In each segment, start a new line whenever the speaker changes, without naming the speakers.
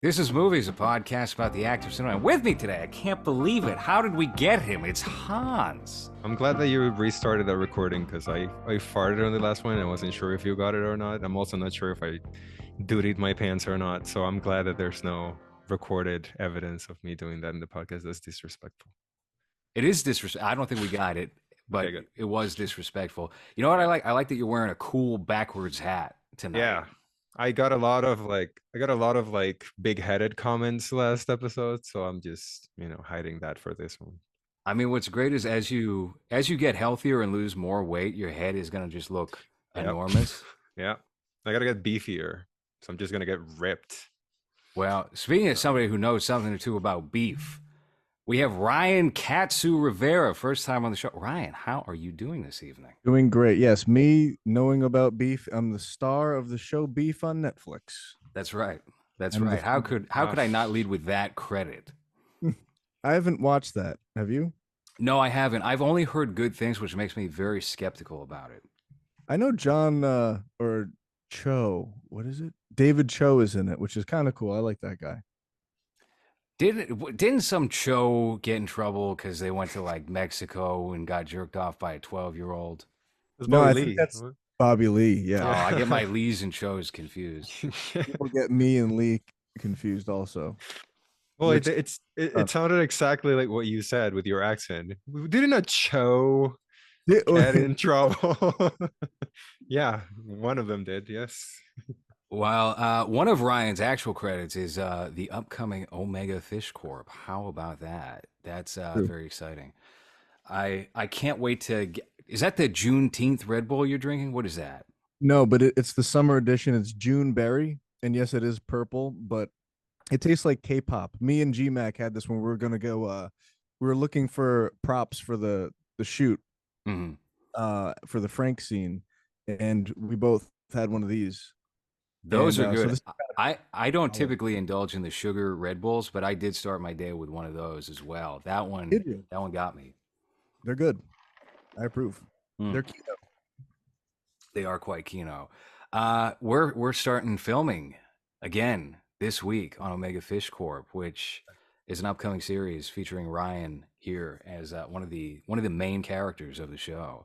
This is Movies, a podcast about the act of cinema. And with me today, I can't believe it. How did we get him? It's Hans.
I'm glad that you restarted that recording because I farted on the last one. I wasn't sure if you got it or not. I'm also not sure if I dutied my pants or not. So I'm glad that there's no recorded evidence of me doing that in the podcast. That's disrespectful.
It is disrespectful. I don't think we got it, but
Okay, good.
it was disrespectful. You know what I like? I like that you're wearing a cool backwards hat tonight.
Yeah. I got a lot of big-headed comments last episode, so I'm just, hiding that for this one.
I mean, what's great is as you get healthier and lose more weight, your head is gonna just look
Yep.
enormous.
Yeah. I gotta get beefier. So I'm just gonna get ripped.
Well, speaking of somebody who knows something or two about beef, we have Ryan Katsu Rivera, first time on the show. Ryan, how are you doing this evening?
Doing great. Yes, me knowing about beef. I'm the star of the show Beef on Netflix.
That's right. That's
I'm the-
right. How could I not lead with that credit?
I haven't watched that. Have you?
No, I haven't. I've only heard good things, which makes me very skeptical about it.
I know John or Cho. What is it? David Cho is in it, which is kind of cool. I like that guy.
Didn't some Cho get in trouble because they went to like Mexico and got jerked off by a 12-year-old?
No, I think that's Bobby Lee.
Oh,
Yeah.
I get my Lees and Chos confused.
People get me and Lee confused also.
Well,
Which-
it sounded exactly like what you said with your accent. Didn't a Cho
Yeah,
get in trouble? Yeah, one of them did. Yes.
Well, one of Ryan's actual credits is the upcoming Omega Fish Corp. How about that? That's very exciting. I can't wait to get. Is that the Juneteenth Red Bull you're drinking? What is that?
No, but it's the summer edition. It's June berry, and yes, it is purple, but it tastes like K-pop. Me and GMAC had this when we were gonna go. We were looking for props for the shoot,
Mhm.
for the Frank scene, and we both had one of these.
Those
And,
are
so
good.
this-
I don't typically indulge in the sugar Red Bulls, but I did start my day with one of those as well. That one
Did you?
got me.
They're good. I approve.
Mm.
They're keto.
They are quite keno. We're starting filming again this week on Omega Fish Corp, which is an upcoming series featuring Ryan here as one of the main characters of the show.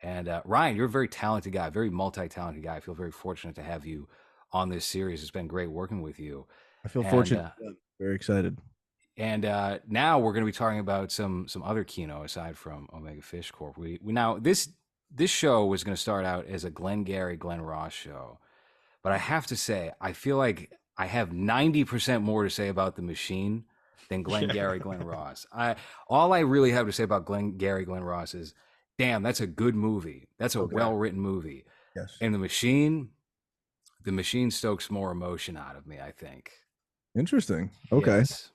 And Ryan, you're a very talented guy, very multi-talented guy. I feel very fortunate to have you on this series. It's been great working with you.
I feel
And,
fortunate. Very excited.
And now we're going to be talking about some other kino aside from Omega Fish Corp. We now this show was going to start out as a Glengarry Glen Ross show, but I have to say I feel like I have 90% more to say about the Machine than Glengarry Glen Ross. All I really have to say about Glengarry Glen Ross is, damn, that's a good movie. That's a
Okay.
well-written movie.
Yes.
And the Machine stokes more emotion out of me, I think.
Interesting. Okay.
Yes.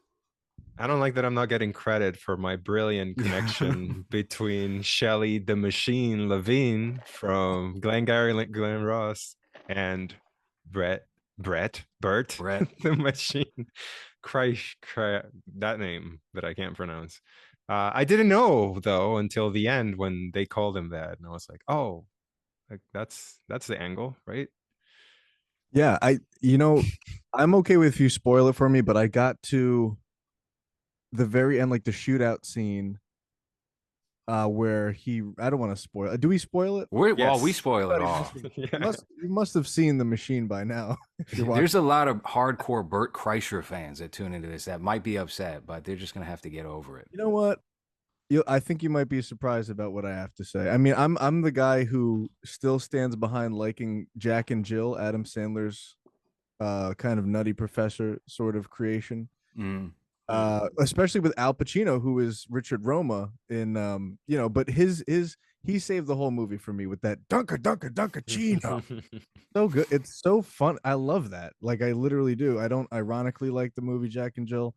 I don't like that I'm not getting credit for my brilliant connection between Shelley the Machine Levine from Glengarry Glen Ross and Bert the Machine Kreischer, that name that I can't pronounce. I didn't know though until the end when they called him that, and I was like, oh, like that's the angle, right?
Yeah, I'm okay with if you spoil it for me, but I got to the very end, like the shootout scene, where I don't want to spoil. Do we spoil it?
Well, we
Yes.
spoil it all.
Yeah.
You must have seen the Machine by now. If you're watching.
There's a lot of hardcore Bert Kreischer fans that tune into this that might be upset, but they're just gonna have to get over it.
You know what? I think you might be surprised about what I have to say. I mean, I'm the guy who still stands behind liking Jack and Jill, Adam Sandler's kind of nutty professor sort of creation.
Mm.
Especially with Al Pacino, who is Richard Roma in but he saved the whole movie for me with that Dunker so good. It's so fun. I love that. Like, I literally do. I don't ironically like the movie Jack and Jill.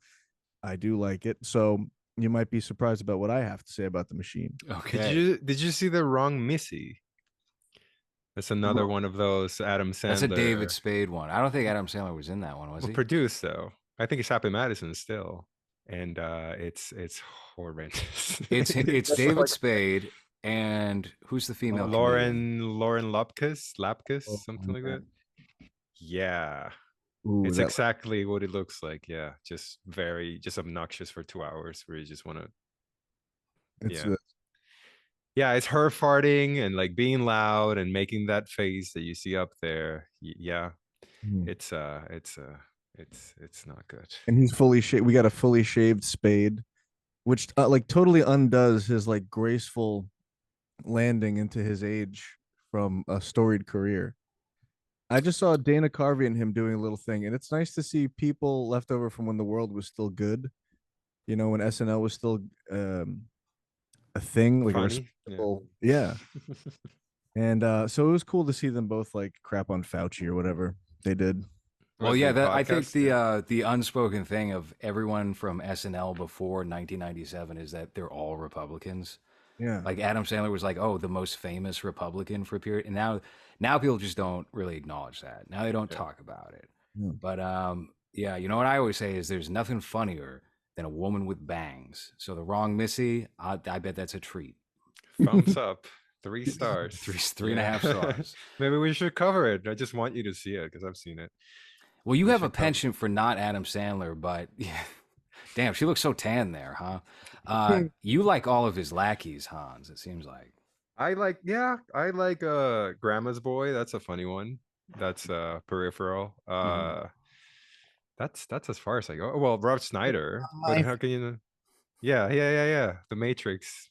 I do like it. So you might be surprised about what I have to say about the Machine.
Okay.
Did you see the wrong Missy? That's another one of those Adam Sandler.
That's a David Spade one. I don't think Adam Sandler was in that one, was he?
Produced though. I think it's Happy Madison still, and it's horrendous.
It's David Spade and who's the female? comedian?
Lauren Lapkus,
Oh,
something like that. Yeah,
Ooh,
It's
that
exactly what it looks like. Yeah, just obnoxious for 2 hours, where you just want to.
it's
Yeah, yeah. It's her farting and like being loud and making that face that you see up there. Yeah,
Mhm.
it's it's not good.
And he's fully shaved. We got a fully shaved Spade, which like totally undoes his like graceful landing into his age from a storied career. I just saw Dana Carvey and him doing a little thing, and it's nice to see people left over from when the world was still good. You know, when SNL was still a thing, like a
Funny. Yeah.
respectable, yeah. And so it was cool to see them both like crap on Fauci or whatever they did.
Well,
What,
yeah,
the
I think
podcast? Yeah.
the unspoken thing of everyone from SNL before 1997 is that they're all Republicans.
Yeah.
Like Adam Sandler was like, oh, the most famous Republican for a period, and now people just don't really acknowledge that. Now they don't
Yeah.
talk about it.
Yeah.
But yeah, you know what I always say is there's nothing funnier than a woman with bangs. So the wrong Missy, I bet that's a treat.
Thumbs up. 3 stars.
Three and a half stars.
Maybe we should cover it. I just want you to see it because I've seen it.
Well, you
We
have a
should cover.
penchant for not Adam Sandler, but yeah, damn, she looks so tan there, huh? You like all of his lackeys, Hans. It seems like.
I like Grandma's Boy. That's a funny one. That's Peripheral.
Mhm.
That's as far as I go. Well, Rob Schneider, but
My
how can you? Yeah. The Matrix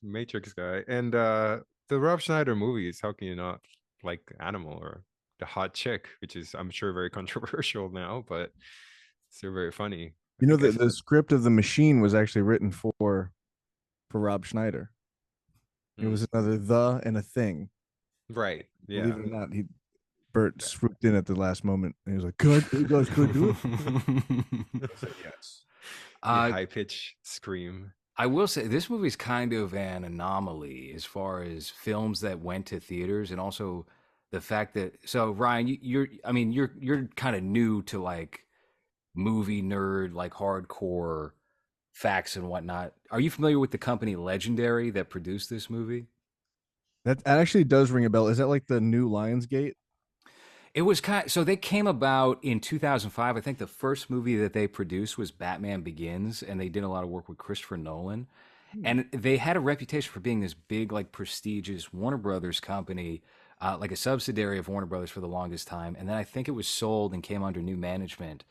guy, and the Rob Schneider movies. How can you not like Animal or The Hot Chick, which is I'm sure very controversial now, but still very funny. I
You know
think I
that
saw.
the script of The Machine was actually written for Rob Schneider. It
Hmm.
was another the and a thing.
Right.
Believe
Yeah.
it or not, Bert swooped in at the last moment and he was like, "Could you guys could do it?" I said yes.
The
uh,
high pitch scream.
I will say this movie's kind of an anomaly as far as films that went to theaters, and also the fact that so Ryan, I mean you're kind of new to like movie nerd, like hardcore facts and whatnot. Are you familiar with the company Legendary that produced this movie?
That actually does ring a bell. Is that like the new Lionsgate?
It was so they came about in 2005. I think the first movie that they produced was Batman Begins, and they did a lot of work with Christopher Nolan.
Hmm.
And they had a reputation for being this big, like prestigious Warner Brothers company, like a subsidiary of Warner Brothers for the longest time. And then I think it was sold and came under new management.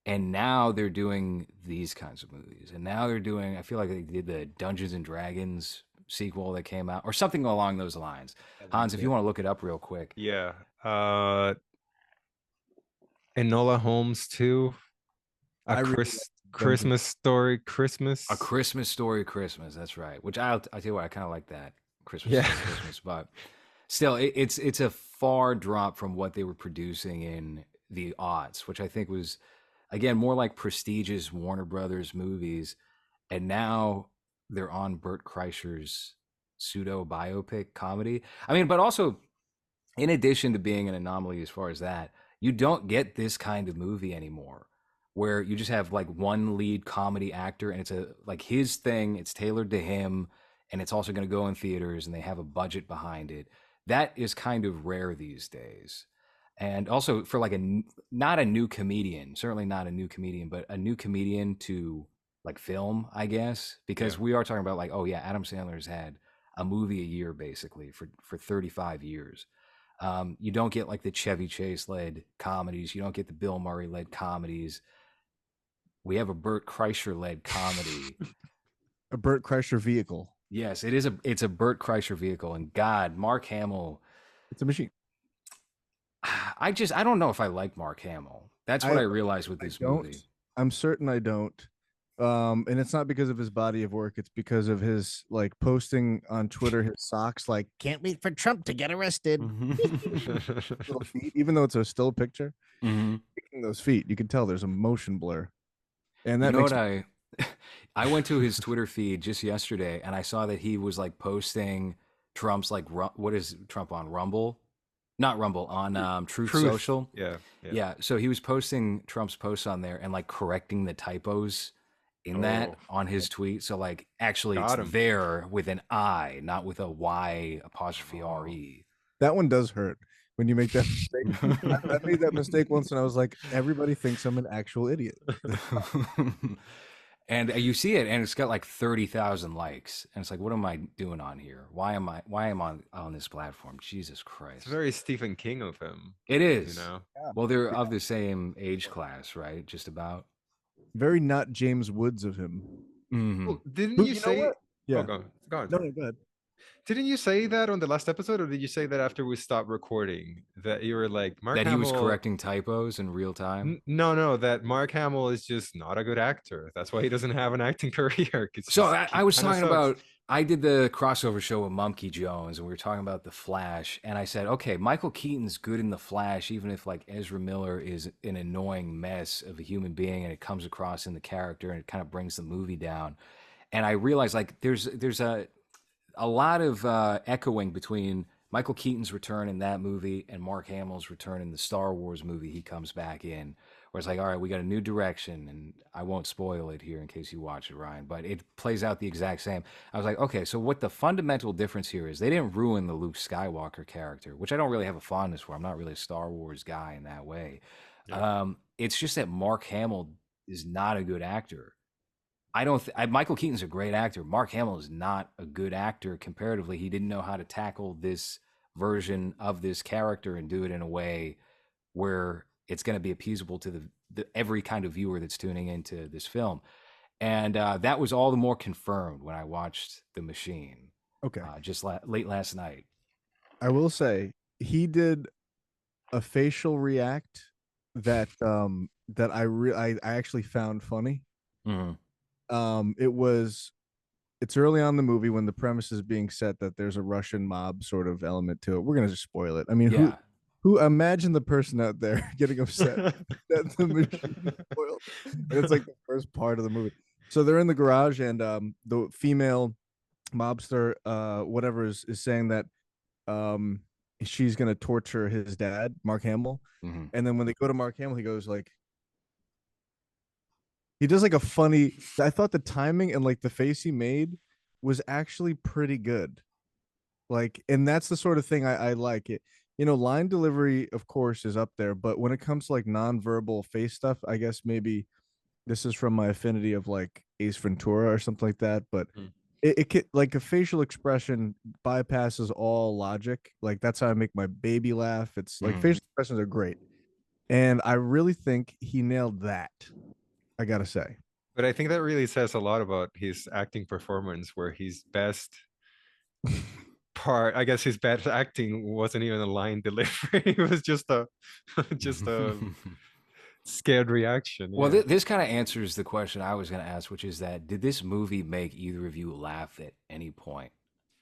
And now they're doing these kinds of movies. And now they're doing, I feel like they did the Dungeons and Dragons sequel that came out, or something along those lines. Hans, if
Yeah.
you want to look it up real quick.
Yeah. Enola Holmes too.
I really like Dungeons.
Christmas story.
A
Christmas.
Christmas Story Christmas. That's right. Which I tell you what, I kind of like that Christmas
Yeah.
Story Christmas, but still, it's a far drop from what they were producing in the aughts, which I think was again more like prestigious Warner Brothers movies, and now they're on Bert Kreischer's pseudo biopic comedy. I mean, but also in addition to being an anomaly as far as that, you don't get this kind of movie anymore where you just have like one lead comedy actor and it's a like his thing, it's tailored to him and it's also going to go in theaters and they have a budget behind it. That is kind of rare these days. And also for like not a new comedian, certainly not a new comedian, but a new comedian to like film, I guess,
Yeah.
because we are talking about like, oh yeah, Adam Sandler's had a movie a year basically for 35 years. You don't get like the Chevy Chase led comedies. You don't get the Bill Murray led comedies. We have a Bert Kreischer led comedy.
A Bert Kreischer vehicle.
Yes, it's a Bert Kreischer vehicle. And God, Mark Hamill.
It's a machine.
I don't know if I like Mark Hamill. That's what I realized with
I
this
don't.
movie.
I'm certain I don't. And it's not because of his body of work. It's because of his like posting on Twitter his socks like can't wait for Trump to get arrested. Little feet, even though it's a still picture, kicking those feet, you can tell there's a motion blur, and
You
that
know
makes
what I went to his Twitter feed just yesterday and I saw that he was like posting Trump's like what is Trump on Rumble? Not Rumble on Truth Social.
Yeah.
Yeah, so he was posting Trump's posts on there and like correcting the typos in that
Oh,
on his tweet. So like actually it's
got him.
there with an I, not with a Y apostrophe
Oh.
RE.
that one does hurt when you make that mistake. I made that mistake once, and I was like, everybody thinks I'm an actual idiot.
And you see it, and it's got like 30,000 likes, and it's like, what am I doing on here? Why am I on this platform? Jesus Christ!
It's very Stephen King of him.
It
You
is.
know.
Yeah.
Well, they're of the same age class, right? Just about.
Very not James Woods of him.
Mhm.
Well, didn't
Who-
you
know
say?
what? Yeah.
Oh, go on.
No, no, go ahead.
Didn't you say that on the last episode, or did you say that after we stopped recording that you were like Mark
That he was
Hamill?
correcting typos in real time.
No, that Mark Hamill is just not a good actor. That's why he doesn't have an acting career.
So I was
kinda
talking
sucks.
about, I did the crossover show with Mumkey Jones, and we were talking about The Flash, and I said, okay, Michael Keaton's good in The Flash, even if like Ezra Miller is an annoying mess of a human being, and it comes across in the character, and it kind of brings the movie down. And I realized like there's a lot of echoing between Michael Keaton's return in that movie and Mark Hamill's return in the Star Wars movie he comes back in, where it's like, all right, we got a new direction, and I won't spoil it here in case you watch it, Ryan, but it plays out the exact same. I was like, okay, so what the fundamental difference here is, they didn't ruin the Luke Skywalker character, which I don't really have a fondness for. I'm not really a Star Wars guy in that way.
Yeah.
It's just that Mark Hamill is not a good actor. I don't. Michael Keaton's a great actor. Mark Hamill is not a good actor comparatively. He didn't know how to tackle this version of this character and do it in a way where it's going to be appeasable to the every kind of viewer that's tuning into this film. And that was all the more confirmed when I watched The Machine.
Okay.
Just late last night.
I will say he did a facial react that I actually found funny.
Mm-hmm.
It's early on in the movie when the premise is being set that there's a Russian mob sort of element to it. We're gonna just spoil it. I mean,
Yeah.
who imagine the person out there getting upset that the machine spoiled? And it's like the first part of the movie. So they're in the garage, and the female mobster, whatever, is saying that she's gonna torture his dad, Mark Hamill.
Mm-hmm.
And then when they go to Mark Hamill, he goes like, he does like a funny. I thought the timing and like the face he made was actually pretty good. Like, and that's the sort of thing I like it. You know, line delivery, of course, is up there, but when it comes to like nonverbal face stuff, I guess maybe this is from my affinity of like Ace Ventura or something like that. But it could, like, a facial expression bypasses all logic. Like, that's how I make my baby laugh. It's like facial expressions are great, and I really think he nailed that. I gotta say.
But I think that really says a lot about his acting performance, where his best part, I guess his best acting wasn't even a line delivery. It was just a scared reaction.
Well,
Yeah.
this kind of answers the question I was going to ask, which is that, did this movie make either of you laugh at any point?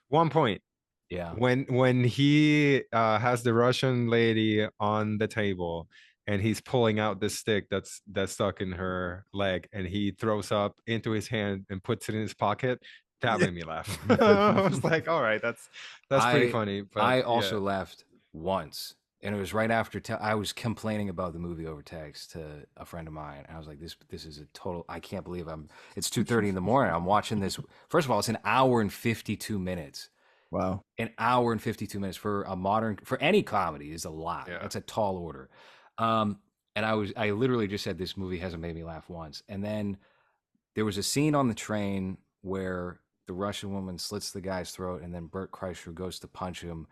1 point.
Yeah.
When he has the Russian lady on the table, and he's pulling out the stick that's stuck in her leg, and he throws up into his hand and puts it in his pocket, that made me laugh. I was like, all right, that's pretty funny. But
I also laughed once, and it was right after I was complaining about the movie over text to a friend of mine. And I was like, this is a total, I can't believe it's 2:30 in the morning. I'm watching this. First of all, it's an hour and 52 minutes.
Wow.
An hour and 52 minutes for any comedy is a lot.
Yeah.
That's a tall order. And I literally just said, this movie hasn't made me laugh once. And then there was a scene on the train where the Russian woman slits the guy's throat, and then Bert Kreischer goes to punch him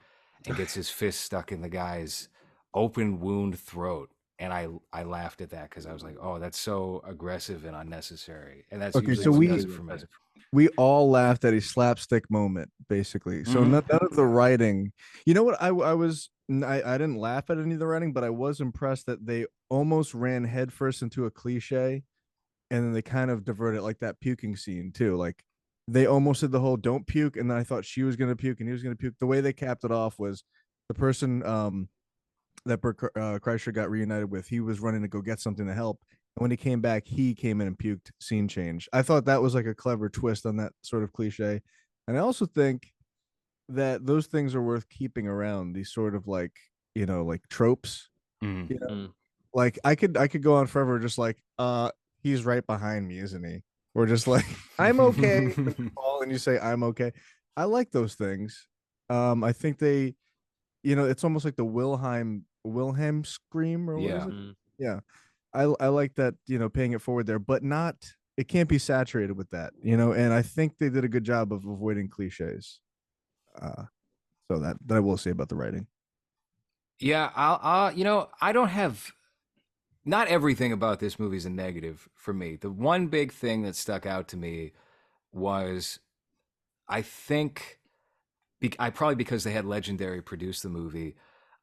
and gets his fist stuck in the guy's open wound throat. And I laughed at that because I was like, oh, that's so aggressive and unnecessary. And that's
Okay,
usually
so
what does it for me.
we all laughed at a slapstick moment, basically. So none of the writing. You know what? I didn't laugh at any of the writing, but I was impressed that they almost ran headfirst into a cliche, and then they kind of diverted, like that puking scene too. Like, they almost did the whole "don't puke," and then I thought she was gonna puke and he was gonna puke. The way they capped it off was the person that Bert Kreischer got reunited with. He was running to go get something to help, and when he came back, he came in and puked. Scene change. I thought that was like a clever twist on that sort of cliche, and I also think that those things are worth keeping around. These sort of like, you know, like tropes. You know, like I could go on forever, just like he's right behind me, isn't he? Or just like, I'm okay, and you say I'm okay. I like those things. I think they it's almost like the Wilhelm scream, or what is
Yeah.
it? Yeah. I like that, paying it forward there, but not, it can't be saturated with that, and I think they did a good job of avoiding cliches. Uh, so that I will say about the writing.
Yeah, I don't have, not everything about this movie is a negative for me. The one big thing that stuck out to me was, I think, I probably because they had Legendary produce the movie,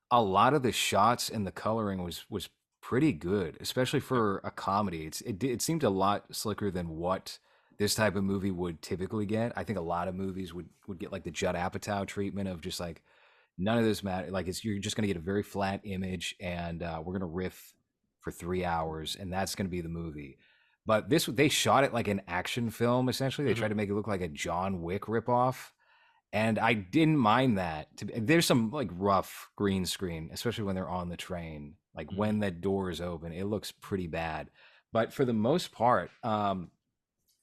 a lot of the shots and the coloring was pretty good, especially for a comedy. It seemed a lot slicker than what this type of movie would typically get. I think a lot of movies would get like the Judd Apatow treatment of just like, none of this matter. Like, you're just going to get a very flat image, and we're going to riff for 3 hours, and that's going to be the movie. But they shot it like an action film. Essentially, they tried to make it look like a John Wick ripoff, and I didn't mind that. There's some like rough green screen, especially when they're on the train. Like when that door is open, it looks pretty bad. But for the most part,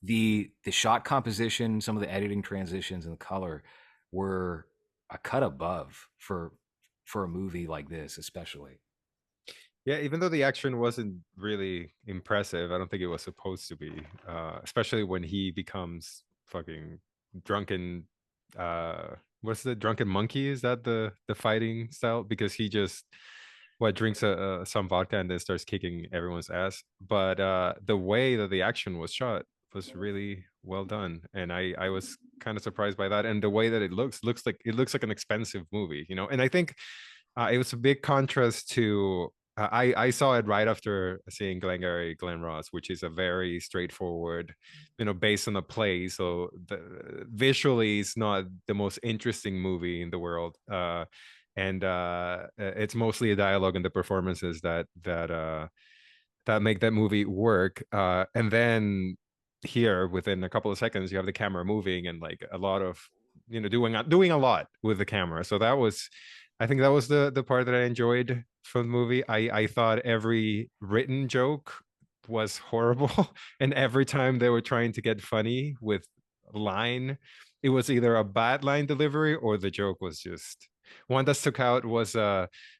the shot composition, some of the editing transitions, and the color were a cut above for a movie like this, especially.
Yeah, even though the action wasn't really impressive, I don't think it was supposed to be. Especially when he becomes fucking drunken. What's the drunken monkey? Is that the fighting style? Because he just drinks some vodka and then starts kicking everyone's ass. But the way that the action was shot was really well done, and I was kind of surprised by that. And the way that it looks like an expensive movie, And I think it was a big contrast to. I saw it right after seeing Glengarry Glen Ross, which is a very straightforward, based on a play. So visually, it's not the most interesting movie in the world, and it's mostly a dialogue and the performances that make that movie work. And then here, within a couple of seconds, you have the camera moving and like a lot of doing a lot with the camera. So I think that was the part that I enjoyed from the movie. I thought every written joke was horrible, and every time they were trying to get funny with line, it was either a bad line delivery or the joke was just one that stuck out was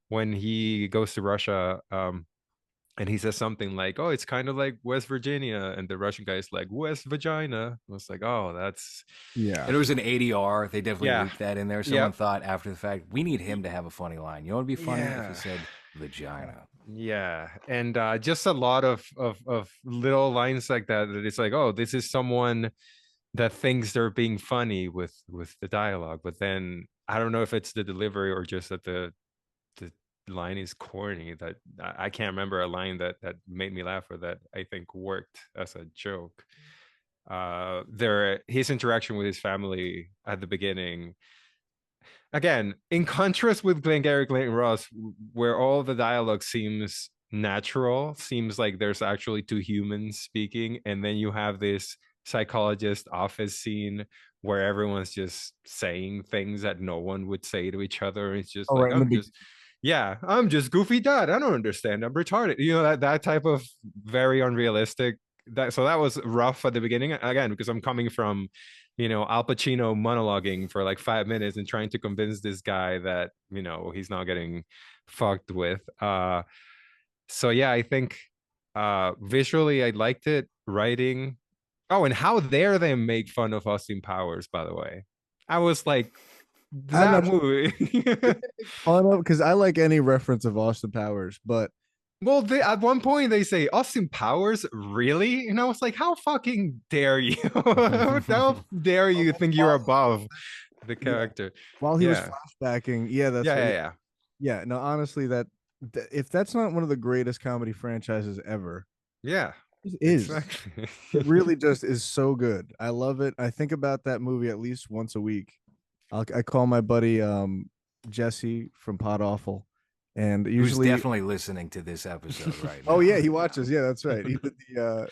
when he goes to Russia. And he says something like, "Oh, it's kind of like West Virginia," and the Russian guy's like, "West Vagina." I was like, "Oh, that's
Yeah.
And it was an ADR. They definitely
yeah,
leaked that in there. Someone
yep,
thought after the fact, we need him to have a funny line. You know what would be funny if he
yeah,
said vagina.
yeah." And just a lot of little lines like that. That it's like, "Oh, this is someone that thinks they're being funny with the dialogue," but then I don't know if it's the delivery or just that the line is corny. That I can't remember a line that made me laugh or that I think worked as a joke. His interaction with his family at the beginning, again, in contrast with Glengarry Glen Ross, where all the dialogue seems natural, seems like there's actually two humans speaking, and then you have this psychologist office scene where everyone's just saying things that no one would say to each other. It's just
Oh,
like,
right in the
I'm just goofy dad. I don't understand. I'm retarded. That type of very unrealistic. So that was rough at the beginning, again, because I'm coming from Al Pacino monologuing for like 5 minutes and trying to convince this guy that he's not getting fucked with. So yeah, I think visually I liked it. Writing, oh, and how dare they make fun of Austin Powers, by the way. I was like,
I'm
that
not
movie.
fun of, because I like any reference of Austin Powers, but
Well, at one point they say Austin Powers, really? And I was like, how fucking dare you? How dare you think you're above the
yeah,
character?
while he was
Yeah,
flashbacking, yeah, that's
yeah,
right.
yeah,
Yeah, no, honestly, if that's not one of the greatest comedy franchises ever,
yeah,
it
yeah,
is.
exactly.
It really just is so good. I love it. I think about that movie at least once a week. I call my buddy Jesse from Pod Awful, and
Who's
usually,
definitely listening to this episode right
oh
now.
yeah, he watches. Yeah, that's right. He did the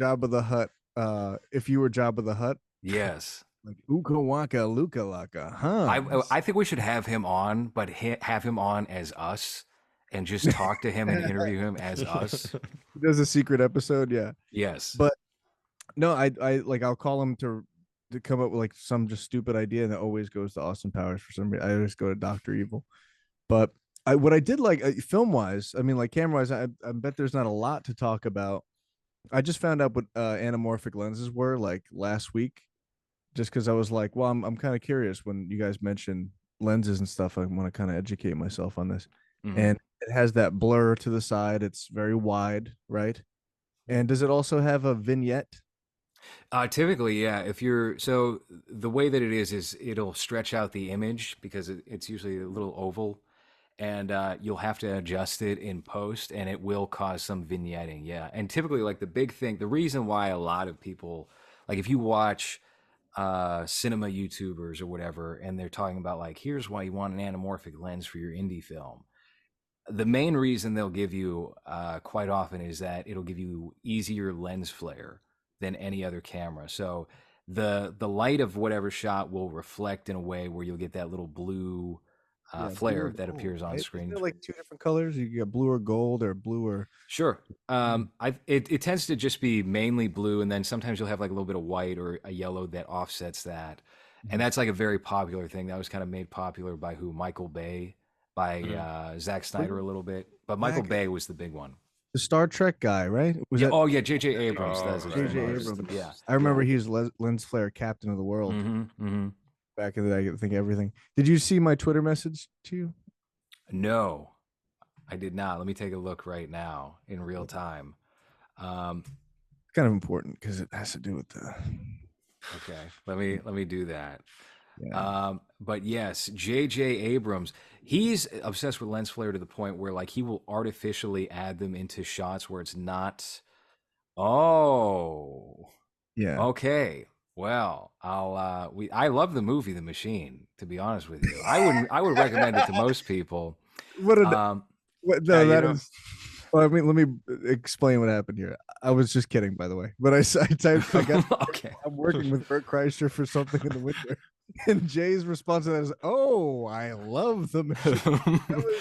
Jabba the Hutt. If you were Jabba the Hutt,
Yes.
like Uka Waka Luka Laka, huh?
I think we should have him on, but have him on as us and just talk to him and interview him as us.
He does a secret episode. Yeah,
Yes.
but no, I like I'll call him to come up with like some just stupid idea, and it always goes to Austin Powers for some reason. I always go to Doctor Evil. But what I did like film wise, I mean, like camera wise, I bet there's not a lot to talk about. I just found out what anamorphic lenses were like last week, just because I was like, well, I'm kind of curious when you guys mention lenses and stuff. I want to kind of educate myself on this.
Mhm.
And it has that blur to the side. It's very wide, right? And does it also have a vignette?
Typically, yeah. If you're so the way that it is it'll stretch out the image because it's usually a little oval, and you'll have to adjust it in post, and it will cause some vignetting. Yeah, and typically, like the big thing, the reason why a lot of people, like if you watch cinema YouTubers or whatever, and they're talking about like, here's why you want an anamorphic lens for your indie film. The main reason they'll give you quite often is that it'll give you easier lens flare than any other camera. So the light of whatever shot will reflect in a way where you'll get that little blue
Yeah, blue or
flare that
gold,
appears on
right? Isn't
screen.
there like two different colors? You get blue or gold or blue or
Sure. It tends to just be mainly blue, and then sometimes you'll have like a little bit of white or a yellow that offsets that, and
Mhm.
that's like a very popular thing that was kind of made popular by Michael Bay, by
Mhm.
Zack Snyder
Wasn't
a little bit, but Michael
Zach
Bay was the big one.
the Star Trek guy, right? Was
Yeah.
that
Oh yeah. J.J. Abrams
Oh,
does it the
J.J.
right.
most.
Abrams?
Yeah.
I remember he was lens flare captain of the world
Mm-hmm. Mm-hmm.
back in the day. I think everything. Did you see my Twitter message to you?
No, I did not. Let me take a look right now in real time. Um,
Kind of important because it has to do with the
okay. Let me do that.
yeah.
But yes, J.J. Abrams, he's obsessed with lens flare to the point where like he will artificially add them into shots where it's not. Oh,
Yeah.
okay. Well, I love the movie The Machine, to be honest with you. I would recommend it to most people.
What a
Um,
what
Yeah,
no,
you
that
know,
is well, I mean, let me explain what happened here. I was just kidding, by the way. But I typed, I got,
okay.
I'm working with Bert Kreischer for something in the winter. And Jay's response to that is, "Oh, I love the machine."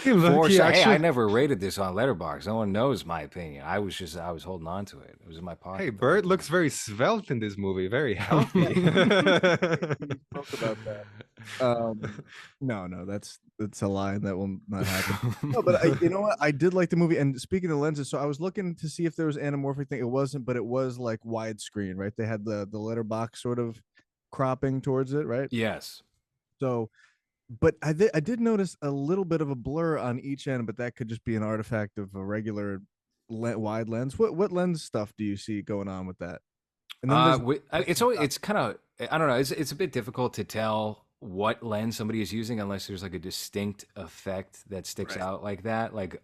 hey, look,
For
he
sure. Hey, I
actually.
never rated this on Letterboxd. No one knows my opinion. I was holding on to it. It was in my pocket.
Hey,
the whole
Bert
time.
looks very svelte in this movie, very healthy.
We spoke about that. No, that's a lie. That will not happen. No, but you know what? I did like the movie. And speaking of lenses, so I was looking to see if there was anamorphic thing. It wasn't, but it was like widescreen, right? They had the letterbox sort of cropping towards it, right?
Yes.
So, but I did notice a little bit of a blur on each end, but that could just be an artifact of a regular wide lens. What lens stuff do you see going on with that? And then there's
It's always it's kind of I don't know. It's a bit difficult to tell what lens somebody is using unless there's like a distinct effect that sticks
right.
out like that. Like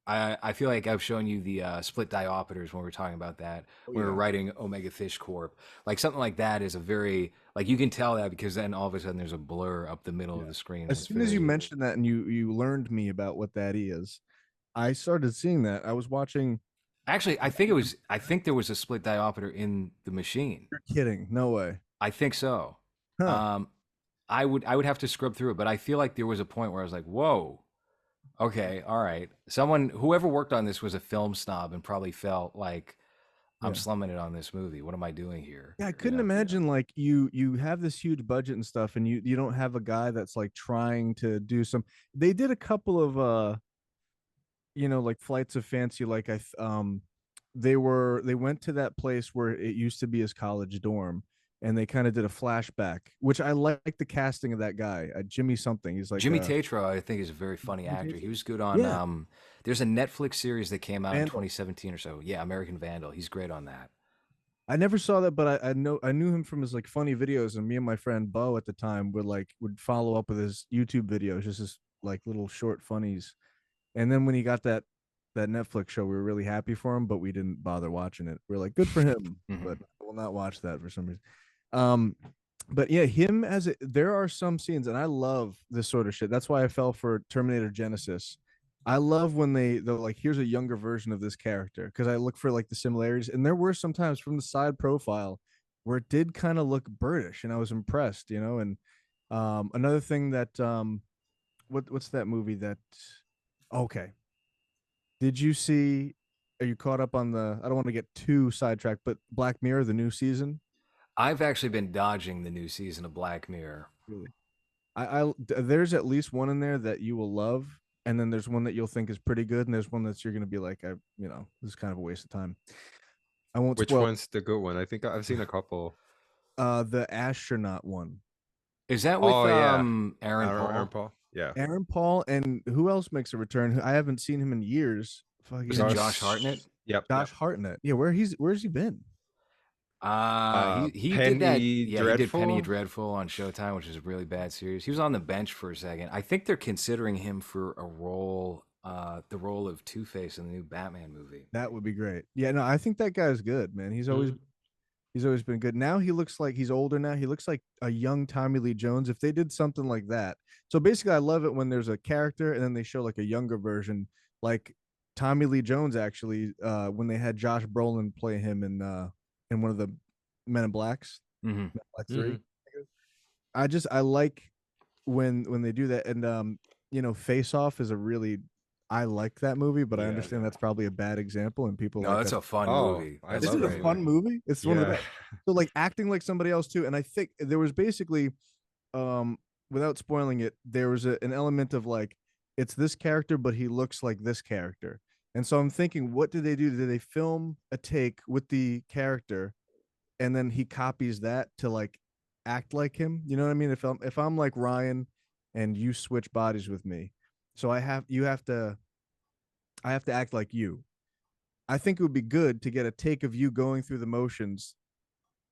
I feel like I've shown you the split diopters when we were talking about that.
Oh,
When we were
yeah.
writing Omega Fish Corp. Like something like that is a very like you can tell that because then all of a sudden there's a blur up the middle of
Yeah.
the screen. And
As
it's
soon as you
very
mentioned that and you learned me about what that is, I started seeing that. I was watching.
actually I think there was a split diopter in the machine.
You're kidding? No way.
I think so.
Huh?
Um, I would have to scrub through it, but I feel like there was a point where I was like, whoa, okay, all right. Whoever worked on this was a film snob and probably felt like I'm
Yeah.
slumming it on this movie. What am I doing here?
Yeah, I
You
couldn't
know?
imagine like you have this huge budget and stuff, and you don't have a guy that's like trying to do some. They did a couple of like flights of fancy. Like they went to that place where it used to be his college dorm, and they kind of did a flashback, which I like the casting of that guy, Jimmy something. He's like
Jimmy Tatro, I think, is a very funny
Jimmy
actor. He
Tatro?
was good on.
Yeah,
There's a Netflix series that came out in
Vandal.
2017 or so. Yeah, American Vandal. He's great on that.
I never saw that, but I knew him from his like funny videos, and me and my friend Bo at the time would follow up with his YouTube videos, just his like little short funnies. And then when he got that Netflix show, we were really happy for him, but we didn't bother watching it. We are like, good for him,
Mhm.
but I will not watch that for some reason. Um, but yeah, him there are some scenes, and I love this sort of shit. That's why I fell for Terminator Genesis. I love when they're like, here's a younger version of this character because I look for like the similarities, and there were sometimes from the side profile where it did kind of look birdish, and I was impressed, And another thing that what's that movie that? Okay, did you see? Are you caught up on the? I don't want to get too sidetracked, but Black Mirror, the new season.
I've actually been dodging the new season of Black Mirror.
Really, there's at least one in there that you will love. and then there's one that you'll think is pretty good, and there's one that's you're gonna be like, this is kind of a waste of time. I won't
Which
spoil.
one's the good one? I think I've seen a couple.
The astronaut one.
Is that with
Oh yeah,
Aaron
Aaron
Paul?
Paul. Yeah.
Aaron Paul, and who else makes a return? I haven't seen him in years.
Was it
Fucking
Josh Hartnett?
Yep.
Josh Hartnett. Yeah, where's he been?
He did that.
Penny
Yeah, he did Penny
Dreadful.
Dreadful on Showtime, which is a really bad series. He was on the bench for a second. I think they're considering him for a role, the role of Two-Face in the new Batman movie.
That would be great. Yeah, no, I think that guy's good, man.
Mhm.
He's always been good. Now he looks like he's older now. He looks like a young Tommy Lee Jones. If they did something like that. So basically I love it when there's a character and then they show like a younger version, like Tommy Lee Jones actually, when they had Josh Brolin play him in one of the Men in Blacks,
Hmm.
Black 3.
Mhm.
I like when they do that. And Face Off is a really I like that movie, but I
Yeah.
understand that's probably a bad example and people
No,
like
that's
that.
a fun
Oh,
movie.
I
That's
Is
love
it a
that
fun movie? It's one of the
Yeah.
best. So like acting like somebody else too. And I think there was basically, um, without spoiling it, there was an element of like it's this character, but he looks like this character. And so I'm thinking, what did they do? Did they film a take with the character, and then he copies that to like act like him? You know what I mean? If I'm like Ryan, and you switch bodies with me, so I have to act like you. I think it would be good to get a take of you going through the motions,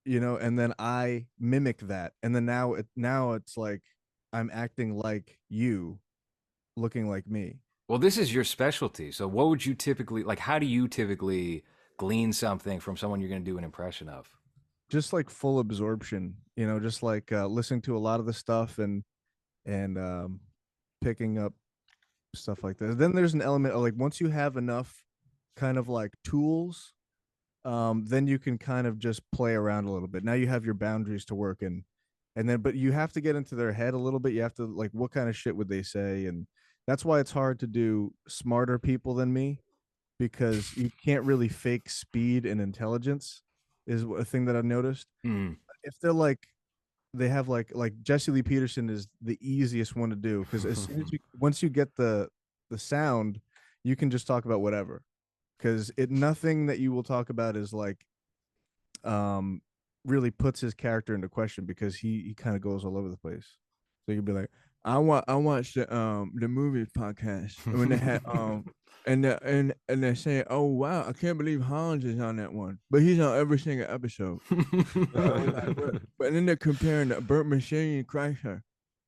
and then I mimic that, and then now it's like I'm acting like you, looking like me.
Well, this is your specialty. So, what would you typically like? How do you typically glean something from someone you're going to do an impression of?
Just like full absorption, just like listening to a lot of the stuff and picking up stuff like that. Then there's an element of like once you have enough kind of like tools, then you can kind of just play around a little bit. Now you have your boundaries to work in, and then but you have to get into their head a little bit. You have to like, what kind of shit would they say? And that's why it's hard to do smarter people than me, because you can't really fake speed and intelligence is a thing that I've noticed.
Mm.
If they're like they have like Jesse Lee Peterson is the easiest one to do, because as soon as you once you get the sound, you can just talk about whatever, because it nothing that you will talk about is like um really puts his character into question, because he kind of goes all over the place. So you'd be like, I watched the movies podcast when they had and they say, oh wow, I can't believe Hans is on that one, but he's on every single episode. But then they're comparing the Bert Kreischer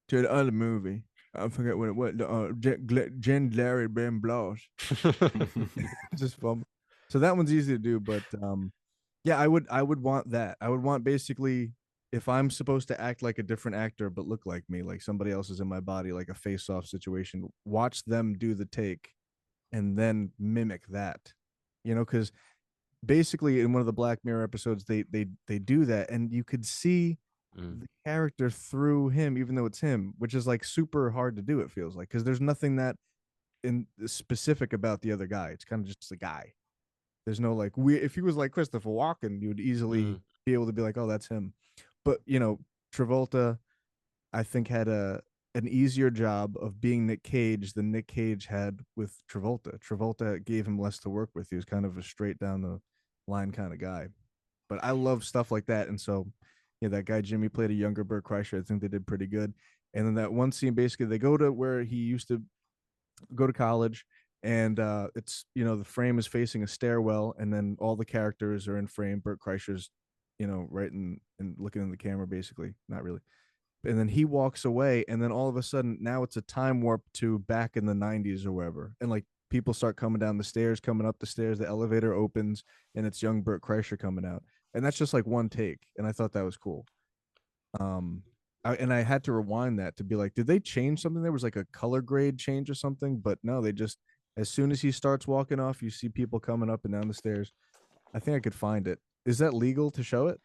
to the other movie. I forget what it was. The Jen Larry Ben Bloss. Just fun. So that one's easy to do, but yeah, I would want that. I would want basically, if I'm supposed to act like a different actor but look like me, like somebody else is in my body, like a face-off situation, watch them do the take and then mimic that. Because basically in one of the Black Mirror episodes, they do that, and you could see
Mm.
the character through him, even though it's him, which is like super hard to do. It feels like, because there's nothing that in specific about the other guy. It's kind of just a guy. There's no like we. If he was like Christopher Walken, you would easily
Mm.
be able to be like, oh, that's him. But Travolta, I think, had an easier job of being Nick Cage than Nick Cage had with Travolta. Travolta gave him less to work with. He was kind of a straight down the line kind of guy. But I love stuff like that, and so yeah, that guy Jimmy played a younger Bert Kreischer. I think they did pretty good. And then that one scene, basically, they go to where he used to go to college, and it's the frame is facing a stairwell, and then all the characters are in frame. Bert Kreischer's right and looking in the camera, basically, not really. And then he walks away, and then all of a sudden now it's a time warp to back in the 90s or wherever, and like people start coming down the stairs, coming up the stairs, the elevator opens, and it's young Bert Kreischer coming out, and that's just like one take, and I thought that was cool. um and I had to rewind that to be like, did they change something? There was like a color grade change or something, but no, they just, as soon as he starts walking off, you see people coming up and down the stairs. I think I could find it. Is that legal to show it?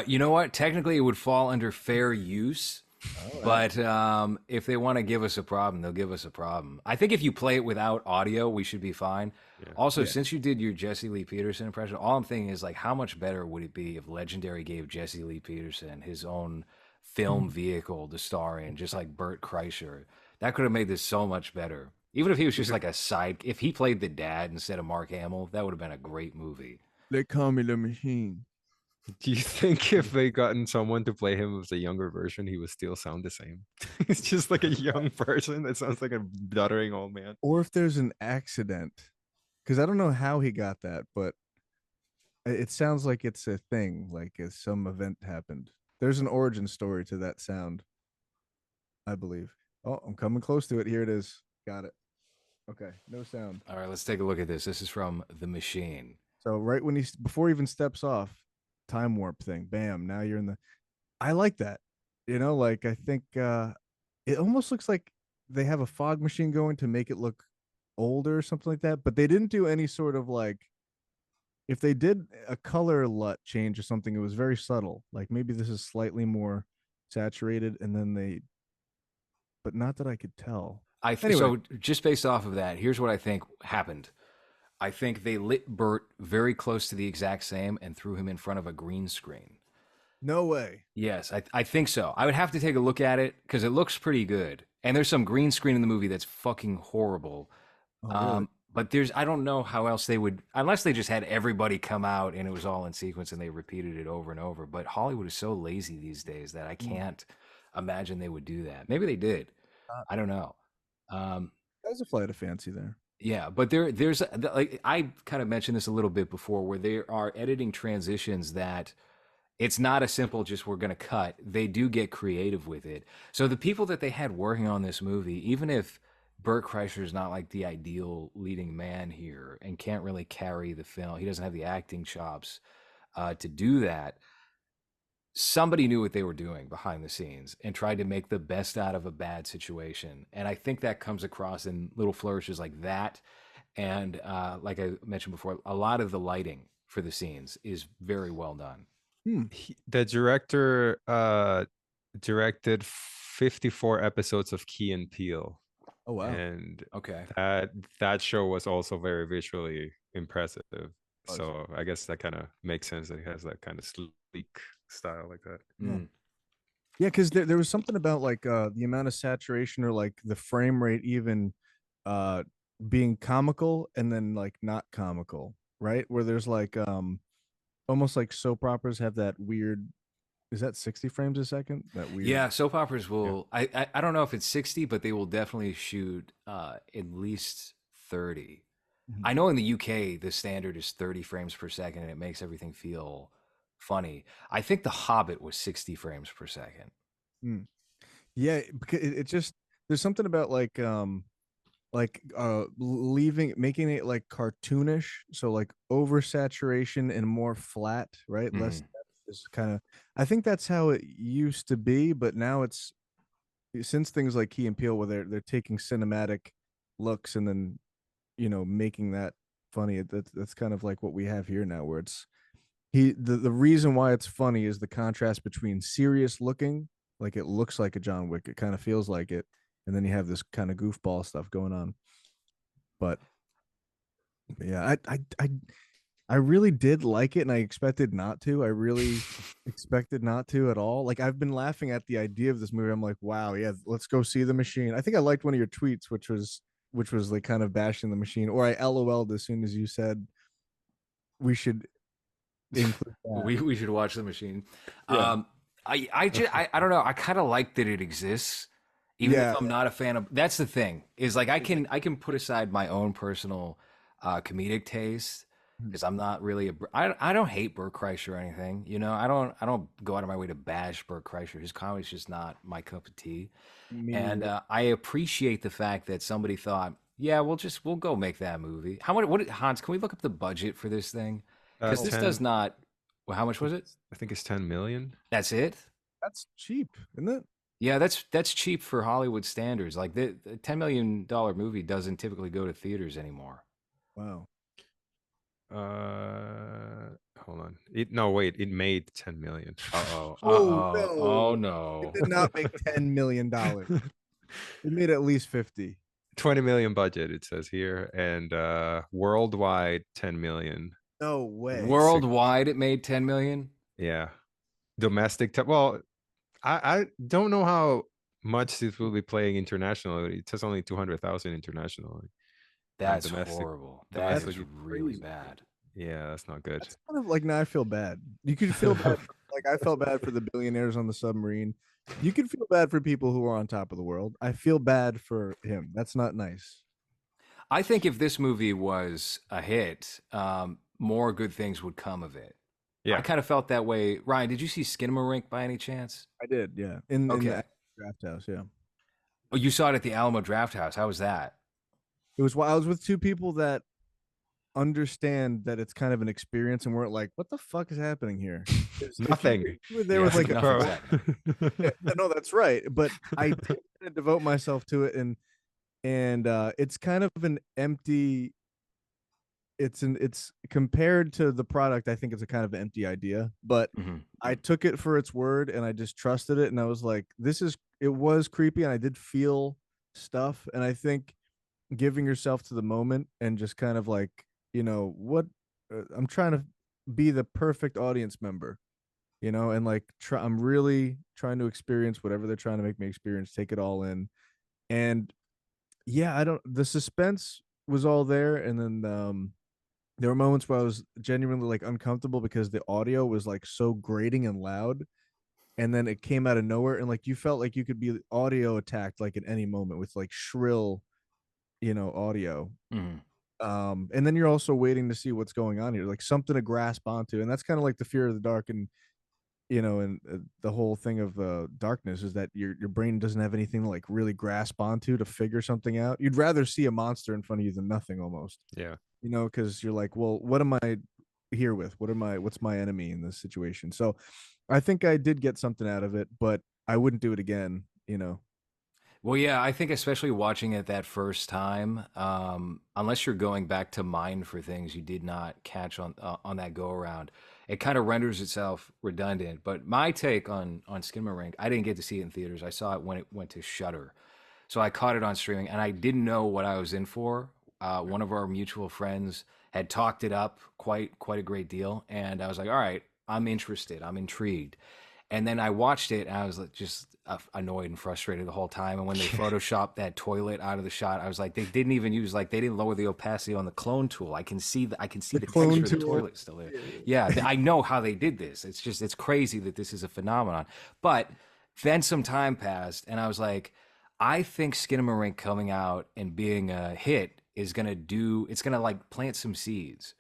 You know what? Technically, it would fall under fair use.
Oh,
But if they want to give us a problem, they'll give us a problem. I think if you play it without audio, we should be fine.
Yeah.
Also,
yeah.
since you did your Jesse Lee Peterson impression, all I'm thinking is like, how much better would it be if Legendary gave Jesse Lee Peterson his own film vehicle to star in, just like Bert Kreischer? That could have made this so much better. Even if he was just like a side, if he played the dad instead of Mark Hamill, that would have been a great movie.
They call me the machine.
Do you think if they gotten someone to play him as a younger version, he would still sound the same? It's just like a young person that sounds like a doddering old man.
Or if there's an accident, because I don't know how he got that, but it sounds like it's a thing, like some event happened. There's an origin story to that sound, I believe. Oh, I'm coming close to it. Here it is. Got it. Okay, no sound.
All right, let's take a look at this. This is from The Machine.
So right when before he even steps off, time warp thing. Bam! Now you're in the. I like that. Like I think it almost looks like they have a fog machine going to make it look older or something like that. But they didn't do any sort of like. If they did a color LUT change or something, it was very subtle. Like maybe this is slightly more saturated, and then but not that I could tell. Anyway.
So just based off of that, here's what I think happened. I think they lit Bert very close to the exact same and threw him in front of a green screen.
No way.
Yes, I think so. I would have to take a look at it because it looks pretty good. And there's some green screen in the movie that's fucking horrible.
Oh, really?
But I don't know how else they would, unless they just had everybody come out and it was all in sequence and they repeated it over and over. But Hollywood is so lazy these days that I can't imagine they would do that. Maybe they did. I don't know.
There's a flight of fancy there.
Yeah, but there's like I kind of mentioned this a little bit before, where there are editing transitions that it's not a simple just we're going to cut. They do get creative with it. So the people that they had working on this movie, even if Bert Kreischer is not like the ideal leading man here and can't really carry the film, he doesn't have the acting chops to do that. Somebody knew what they were doing behind the scenes and tried to make the best out of a bad situation. And I think that comes across in little flourishes like that. And like I mentioned before, a lot of the lighting for the scenes is very well done.
The director directed 54 episodes of Key and Peele.
Oh wow.
And
Okay.
that show was also very visually impressive. So I guess that kind of makes sense that he has that kind of sleek style like that.
Yeah, because there was something about like the amount of saturation or like the frame rate even being comical and then like not comical, right? Where there's like almost like soap operas have that weird, is that 60 frames a second? That weird.
Yeah, soap operas will I don't know if it's 60, but they will definitely shoot at least 30. I know in the UK the standard is 30 frames per second and it makes everything feel funny. I think The Hobbit was 60 frames per second.
Yeah, because it just there's something about like making it like cartoonish, so like oversaturation and more flat, right? Less depth is kind of, I think that's how it used to be, but now it's since things like Key and Peele where they're taking cinematic looks and then making that funny. That's kind of like what we have here now, where it's the reason why it's funny is the contrast between serious looking, like it looks like a John Wick, it kind of feels like it, and then you have this kind of goofball stuff going on. But yeah, I really did like it, and I expected not to. I really expected not to at all. Like I've been laughing at the idea of this movie. I'm like, wow, yeah, let's go see The Machine. I think I liked one of your tweets, which was like kind of bashing The Machine, or I LOL'd as soon as you said we should include that.
we should watch The Machine.
Yeah.
I don't know. I kind of like that it exists, even if I'm not a fan of. That's the thing is like I can put aside my own personal comedic taste because I'm not really I don't hate Bert Kreischer or anything. I don't go out of my way to bash Bert Kreischer. His comedy's just not my cup of tea. And I appreciate the fact that somebody thought, yeah, we'll go make that movie. How much? What, Hans? Can we look up the budget for this thing? Because this does not. Well, how much was it?
I think it's 10 million.
That's it.
That's cheap, isn't it?
Yeah, that's cheap for Hollywood standards. Like the $10 million movie doesn't typically go to theaters anymore.
Wow.
Hold on. It made 10 million.
Uh-oh.
Oh, no.
Oh no.
It did not make $10 million. It made at least 50.
20 million budget, it says here, and worldwide 10 million.
No way.
Worldwide, it made 10 million.
Yeah, domestic. Well, I don't know how much this will be playing internationally. It says only 200,000 internationally. And
That's horrible. That
That's
is
domestically,
really
crazy.
bad.
yeah, that's not good.
That's kind of like now I feel bad. You could feel bad like I felt bad for the billionaires on the submarine. You could feel bad for people who are on top of the world. I feel bad for him. That's not nice.
I think if this movie was a hit, more good things would come of it. I
Yeah.
kind of felt that way. Ryan, did you see Skinamarink by any chance?
I did, yeah. In the
Okay.
draft house, yeah.
Oh, you saw it at the Alamo Draft House. How was that?
It was while I was with two people that understand that it's kind of an experience and weren't like, what the fuck is happening here?
Nothing.
You were there
Yeah,
with like
nothing's
a
happening.
yeah, no, that's right. But I did kind of devote myself to it, and it's kind of an empty. It's compared to the product. I think it's a kind of empty idea, but
Mhm.
I took it for its word, and I just trusted it, and I was like, this is. It was creepy, and I did feel stuff, and I think giving yourself to the moment and just kind of like what I'm trying to be the perfect audience member, and like I'm really trying to experience whatever they're trying to make me experience, take it all in. And yeah, I don't the suspense was all there, and then there were moments where I was genuinely like uncomfortable because the audio was like so grating and loud, and then it came out of nowhere, and like you felt like you could be audio attacked like at any moment with like shrill audio.
Mhm.
And then you're also waiting to see what's going on here, like something to grasp onto, and that's kind of like the fear of the dark, and and the whole thing of darkness is that your brain doesn't have anything to like really grasp onto to figure something out. You'd rather see a monster in front of you than nothing, almost,
Yeah.
because you're like, well, what am I here with? What's my enemy in this situation? So I think I did get something out of it, but I wouldn't do it again.
Well, yeah, I think especially watching it that first time, unless you're going back to mine for things you did not catch on that go around, it kind of renders itself redundant. But my take on Skinamarink, I didn't get to see it in theaters. I saw it when it went to Shudder, so I caught it on streaming, and I didn't know what I was in for. One of our mutual friends had talked it up quite a great deal, and I was like, all right, I'm interested, I'm intrigued. And then I watched it, and I was like, just annoyed and frustrated the whole time. And when they photoshopped that toilet out of the shot, I was like, they didn't even use they didn't lower the opacity on the clone tool. I can see the
clone
texture of the
tool.
toilet still there. Yeah, I know how they did this. It's crazy that this is a phenomenon. But then some time passed, and I was like, I think Skinamarink coming out and being a hit is it's gonna like plant some seeds,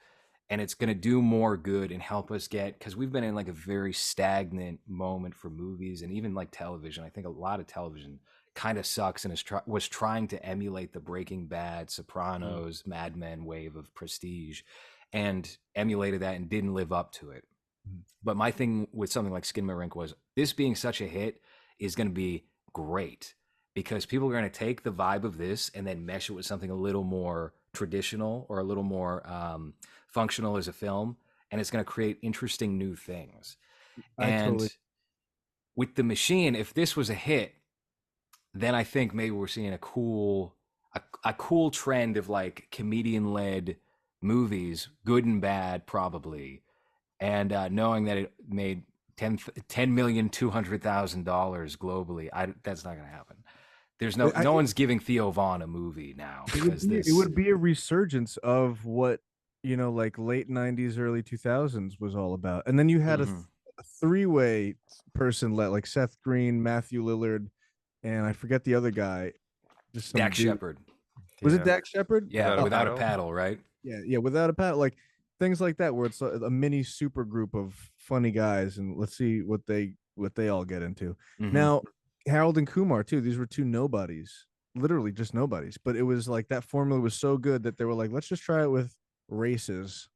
and it's going to do more good and help us get, because we've been in like a very stagnant moment for movies and even like television. I think a lot of television kind of sucks and was trying to emulate the Breaking Bad, Sopranos, Mad Men wave of prestige, and emulated that and didn't live up to it. But my thing with something like Skinamarink was, this being such a hit is going to be great, because people are going to take the vibe of this and then mesh it with something a little more traditional or a little more functional as a film, and it's going to create interesting new things.
I
And
totally.
with The Machine, if this was a hit, then I think maybe we're seeing a cool trend of like comedian led movies, good and bad probably, and knowing that it made $10,200,000 globally, that's not going to happen. There's no one's giving Theo Vaughn a movie now because
It would be a resurgence of what like late '90s, early 2000s was all about. And then you had a three-way person like Seth Green, Matthew Lillard, and I forget the other guy. Just some
Dak
dude.
Shepard.
Was it Dak Shepard?
Yeah,
Without a
without a
Paddle.
paddle, right?
Yeah, without a paddle, like things like that, where it's a mini super group of funny guys, and let's see what they all get into.
Mhm.
Now, Harold and Kumar too. These were two nobodies, literally just nobodies. But it was like that formula was so good that they were like, let's just try it with races.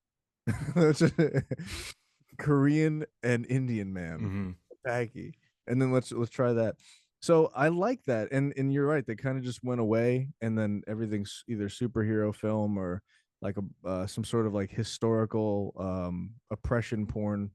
Korean and Indian man, Paggy, and then let's try that. So I like that, and you're right. They kind of just went away, and then everything's either superhero film or like some sort of like historical oppression porn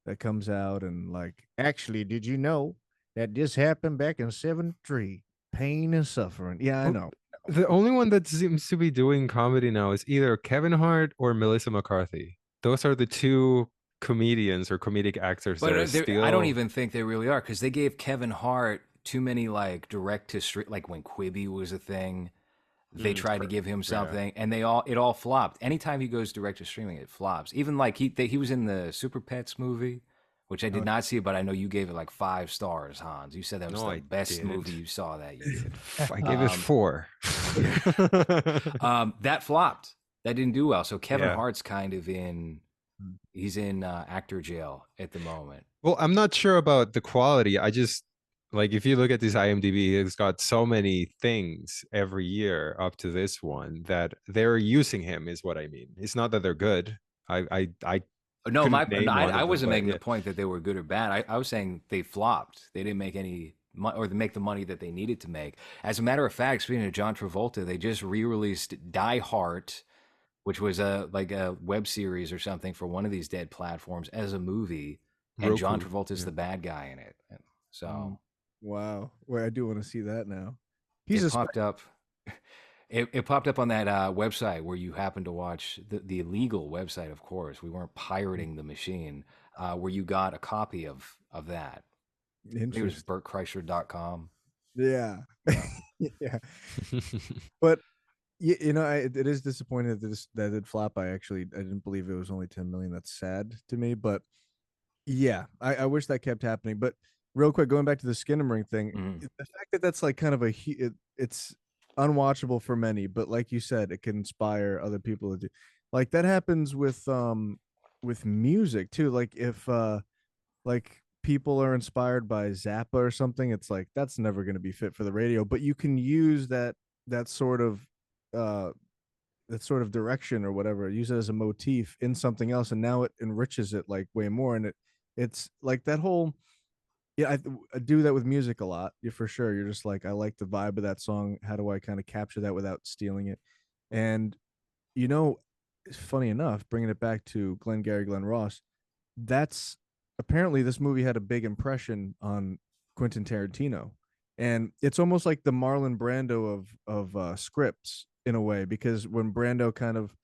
that comes out, and like, actually, did you know that this happened back in '73? Pain and suffering. Yeah, I know.
The only one that seems to be doing comedy now is either Kevin Hart or Melissa McCarthy. Those are the two comedians or comedic actors that are
But
still.
I don't even think they really are, because they gave Kevin Hart too many like direct to stream, like when Quibi was a thing. They tried to give him
Yeah.
something, and it all flopped. Anytime he goes direct to streaming, it flops. Even like he was in the Super Pets movie, which I did
Oh,
not see, but I know you gave it like 5 stars, Hans. You said that was
No,
the
I
best movie
didn't.
you saw that year.
I gave it
Um,
4.
that flopped. That didn't do well. So Kevin
Yeah.
Hart's kind of in. He's in actor jail at the moment.
Well, I'm not sure about the quality. I just like if you look at this IMDb, it's got so many things every year up to this one that they're using him, is what I mean. It's not that they're good. I
No,
couldn't name one
I
of them,
wasn't
but
making the
yeah,
point that they were good or bad. I was saying they flopped. They didn't make any or make the money that they needed to make. As a matter of fact, speaking of John Travolta, they just re-released Die Hard, which was a like a web series or something for one of these dead platforms as a movie, and John
Roku.
Travolta's
Yeah.
the bad guy in it. And so
wow. Wait, I do want to see that now. He's
it
a
popped up. It popped up on that website where you happen to watch the illegal website. Of course, we weren't pirating the machine. Where you got a copy of that. I think it was
interesting.
BertKreischer.com.
Yeah.
Yeah.
Yeah. But you know, it is disappointing that that did flop. I didn't believe it was only 10 million. That's sad to me, but yeah, I wish that kept happening. But real quick, going back to the Skinamarink thing,
Mhm.
the fact that that's like kind of it's unwatchable for many, but like you said, it can inspire other people to do. Like that happens with music too. Like if like people are inspired by Zappa or something, it's like that's never going to be fit for the radio, but you can use that sort of uh that sort of direction or whatever, use it as a motif in something else, and now it enriches it like way more. And it's like that whole yeah, I do that with music a lot. Yeah, for sure. You're just like, I like the vibe of that song. How do I kind of capture that without stealing it? And you know, it's funny enough, bringing it back to Glengarry Glen Ross, that's apparently this movie had a big impression on Quentin Tarantino, and it's almost like the Marlon Brando of scripts in a way, because when Brando kind of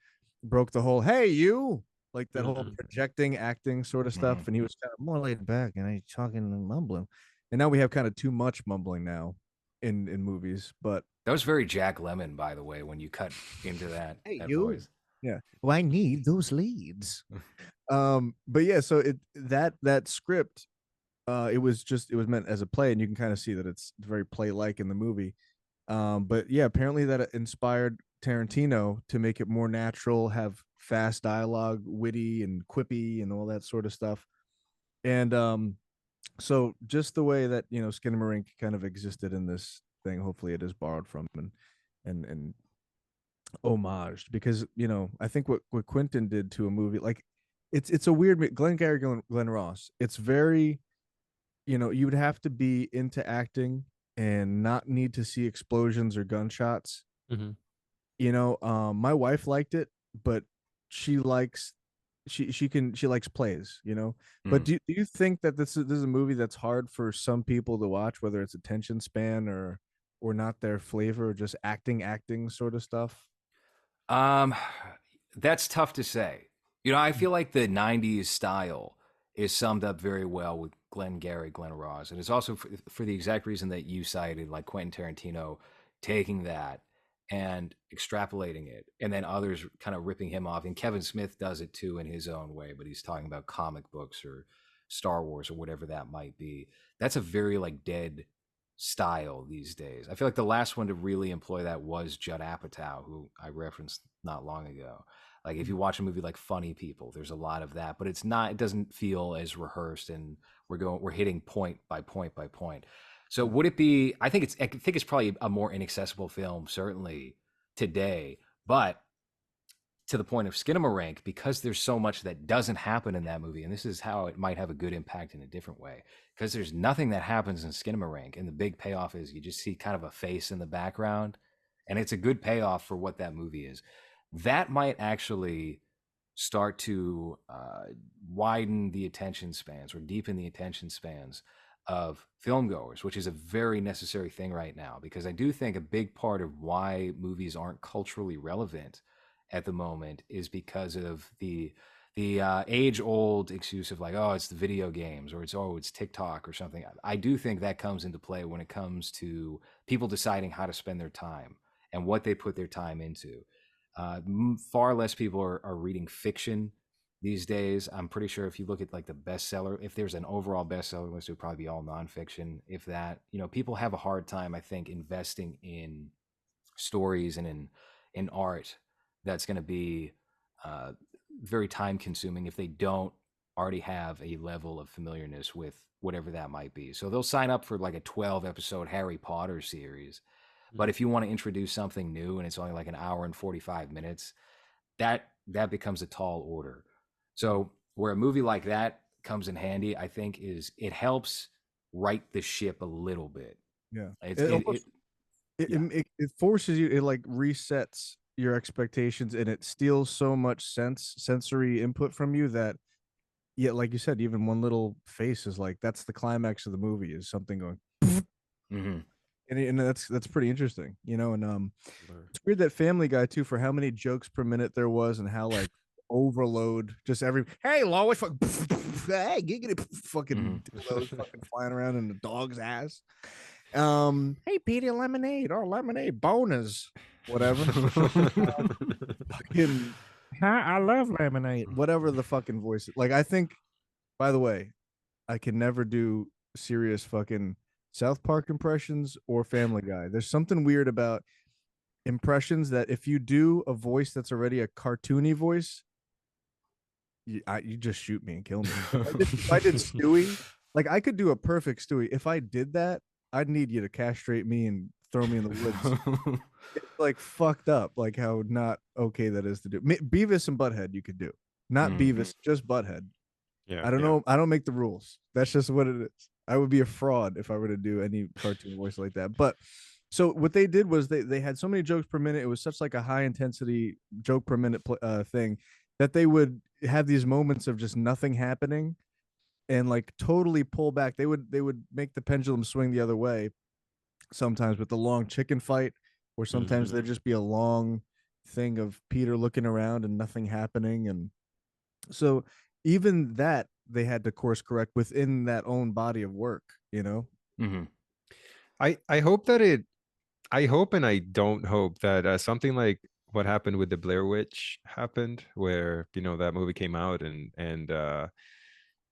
broke the whole "Hey you," like that whole
Mhm.
projecting acting sort of
Mhm.
stuff, and he was kind of more laid back and he's talking and mumbling, and now we have kind of too much mumbling now in movies, but
That was very Jack Lemon, by the way, when you cut into
hey
that
you,
voice.
yeah, well, I need those leads. But yeah, so that script, it was meant as a play, and you can kind of see that it's very play like in the movie. But yeah, apparently that inspired Tarantino to make it more natural, have fast dialogue, witty and quippy, and all that sort of stuff. And so just the way that Skinamarink kind of existed in this thing, hopefully it is borrowed from and homaged, because I think what Quentin did to a movie, like it's a weird Glengarry Glen Ross. It's very, you would have to be into acting and not need to see explosions or gunshots.
Mhm.
My wife liked it, but she likes she likes plays, but
Mm.
do you think that this is a movie that's hard for some people to watch, whether it's attention span or not their flavor, or just acting sort of stuff?
Um, that's tough to say. I feel like the '90s style is summed up very well with Glengarry Glen Ross, and it's also for the exact reason that you cited, like Quentin Tarantino taking that and extrapolating it, and then others kind of ripping him off. And Kevin Smith does it too in his own way, but he's talking about comic books or Star Wars or whatever that might be. That's a very like dead style these days. I feel like the last one to really employ that was Judd Apatow, who I referenced not long ago. Like if you watch a movie like Funny People, there's a lot of that, but it doesn't feel as rehearsed, and we're hitting point by point by point. So would it be, I think it's probably a more inaccessible film, certainly today, but to the point of Skinamarink, because there's so much that doesn't happen in that movie, and this is how it might have a good impact in a different way. Because there's nothing that happens in Skinamarink, and the big payoff is you just see kind of a face in the background, and it's a good payoff for what that movie is. That might actually start to widen the attention spans or deepen the attention spans of film goers, which is a very necessary thing right now. Because I do think a big part of why movies aren't culturally relevant at the moment is because of the age-old excuse of like, oh, it's the video games, or it's TikTok or something. I do think that comes into play when it comes to people deciding how to spend their time and what they put their time into. Far less people are reading fiction these days. I'm pretty sure if you look at like the bestseller, if there's an overall bestseller list, it would probably be all nonfiction. If that, people have a hard time, I think, investing in stories and in art that's going to be uh, very time consuming if they don't already have a level of familiarness with whatever that might be. So they'll sign up for like a 12 episode Harry Potter series. But if you want to introduce something new and it's only like an hour and 45 minutes, that becomes a tall order. So where a movie like that comes in handy, I think, is it helps right the ship a little bit.
Yeah.
It's,
It
it,
almost
it, yeah.
it forces you, it like resets your expectations, and it steals so much sensory input from you that, yeah, like you said, even one little face is like, that's the climax of the movie, is something going,
Mm-hmm.
and that's pretty interesting, and it's weird that Family Guy too, for how many jokes per minute there was, and how like overload, just every, hey Lois, hey giggity, fucking dildos fucking flying around in the dog's ass. Hey Petey, lemonade, or lemonade bonus, whatever. Fucking, I love lemonade, whatever the fucking voice. Like, I think, by the way, I can never do serious fucking South Park impressions or Family Guy. There's something weird about impressions that if you do a voice that's already a cartoony voice, you just shoot me and kill me. If I did Stewie, like I could do a perfect Stewie. If I did that, I'd need you to castrate me and throw me in the woods. It's like fucked up, like how not okay that is to do. Beavis and Butthead you could do, not Beavis, just Butthead.
Yeah,
I don't know. I don't make the rules. That's just what it is. I would be a fraud if I were to do any cartoon voice like that. But so what they did was they had so many jokes per minute. It was such like a high intensity joke per minute thing that they would have these moments of just nothing happening and like totally pull back. They would make the pendulum swing the other way sometimes with the long chicken fight, or sometimes there'd just be a long thing of Peter looking around and nothing happening. And so even that they had to course correct within that own body of work,
Mm-hmm.
I hope that I hope and I don't hope that something like what happened with the Blair Witch happened, where that movie came out, and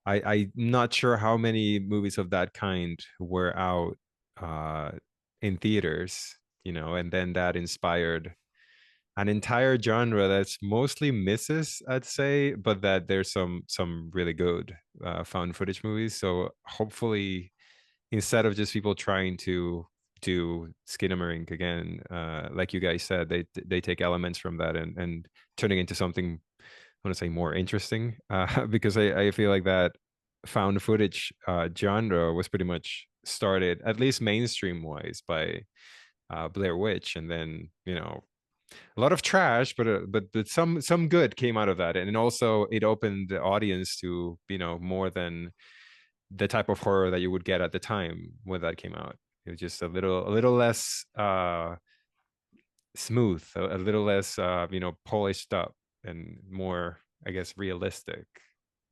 I'm not sure how many movies of that kind were out in theaters, and then that inspired an entire genre that's mostly misses, I'd say, but that there's some really good found footage movies. So hopefully, instead of just people trying to do Skinamarink again, like you guys said, they take elements from that and turning into something, I want to say, more interesting, because I feel like that found footage genre was pretty much started, at least mainstream wise, by Blair Witch, and then a lot of trash, but some good came out of that, and also it opened the audience to more than the type of horror that you would get at the time when that came out. It was just a little less smooth, a little less polished up, and more, I guess, realistic.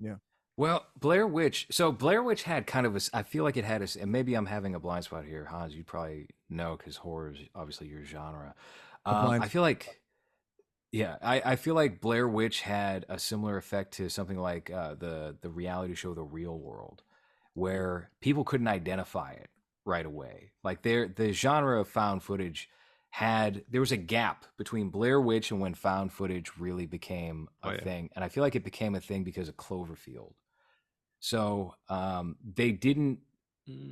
Yeah.
Well, Blair Witch. So Blair Witch had kind of a. I feel like it had a. And maybe I'm having a blind spot here, Hans. You probably know because horror is obviously your genre.
A blind
I feel like, yeah, I feel like Blair Witch had a similar effect to something like the reality show The Real World, where people couldn't identify it right away. Like the genre of found footage there was a gap between Blair Witch and when found footage really became a thing, and I feel like it became a thing because of Cloverfield. So they didn't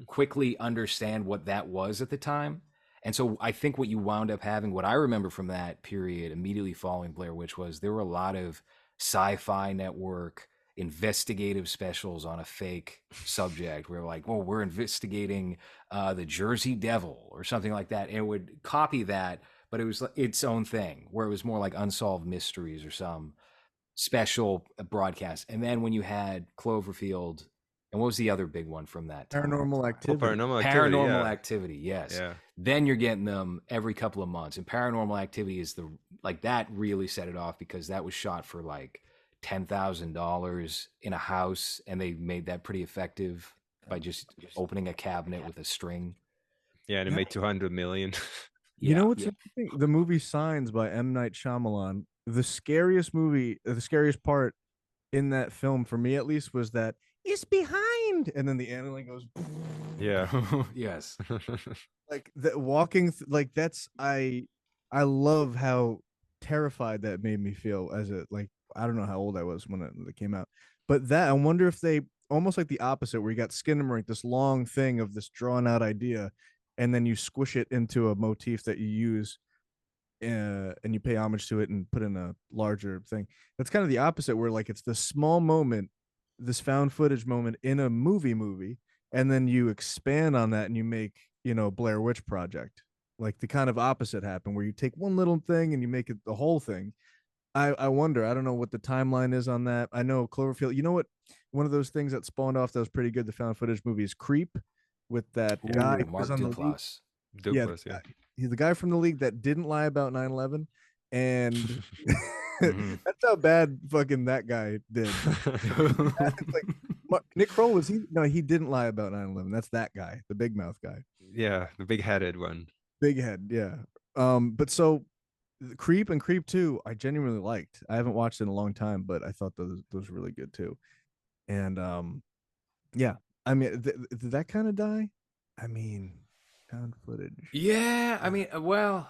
quickly understand what that was at the time. And so I think what you wound up having, what I remember from that period immediately following Blair Witch, was there were a lot of sci-fi network investigative specials on a fake subject. Where like, well, we're investigating the Jersey Devil or something like that. And it would copy that, but it was its own thing, where it was more like Unsolved Mysteries or some special broadcast. And then when you had Cloverfield, and what was the other big one from that time?
Paranormal Activity.
Paranormal Activity, yes.
Yeah.
Then you're getting them every couple of months. And Paranormal Activity is that really set it off, because that was shot for like $10,000 in a house, and they made that pretty effective by just opening a cabinet with a string.
Yeah, and it
Yeah.
made 200 million.
You know
Yeah.
what's interesting? The movie Signs by M. Night Shyamalan. The scariest movie, the scariest part in that film for me at least was that it's behind, and then the animal goes
Yeah.
Yes.
like that walking like that's I love how terrified that made me feel as a like I don't know how old I was when it came out, but that I wonder if they almost like the opposite where you got Skinamarink, this long thing of this drawn out idea, and then you squish it into a motif that you use and you pay homage to it and put in a larger thing. That's kind of the opposite, where like it's the small moment, this found footage moment in a movie, and then you expand on that and you make, you know, Blair Witch Project. Like the kind of opposite happened where you take one little thing and you make it the whole thing. I wonder, I don't know what the timeline is on that. I know Cloverfield, you know what? One of those things that spawned off that was pretty good, the found footage movie is Creep with that guy
Ooh,
who was
Mark
on the lead.
Duplass.
Yeah,
Douglas, yeah.
he's the guy from the league that didn't lie about 9/11, and
Mhm.
that's how bad fucking that guy did. It's like Nick Kroll was he? No, he didn't lie about 9/11. That's that guy, the big mouth guy,
Yeah, the big-headed one.
big head. Yeah. But so Creep and Creep 2, I genuinely liked. I haven't watched it in a long time, but I thought those were really good too. And yeah, I mean, did that kind of die? I mean, found footage.
Yeah, I mean, well,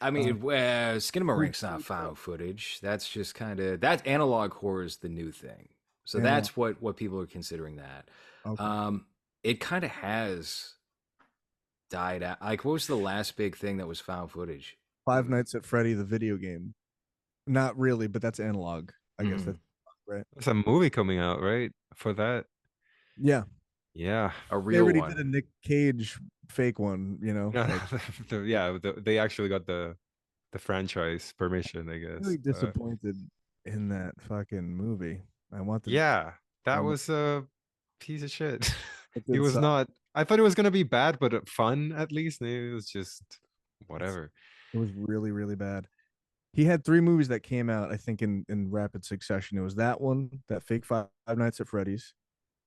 Um,
Skinamarink's not found footage. That's just kind of that analog horror is the new thing. So
Analog.
that's what people are considering that.
Okay.
It kind of has died out. Like, what was the last big thing that was found footage?
Five Nights at Freddy, the video game. Not really, but that's analog. I guess
Mhm.
that's right.
There's a movie coming out, right? For that.
Yeah,
Yeah.
A
they
real
already did a
one.
Nick Cage fake one. You know,
No,
like
they actually got the franchise permission, I guess.
really disappointed in that fucking movie. I wanted.
Yeah, that
I
was a piece of shit.
it
He
did
was
suck.
not. I thought it was gonna be bad, but fun at least. It was just whatever.
It was really really bad. He had three movies that came out, I think, in rapid succession. It was that one, that fake Five Nights at Freddy's,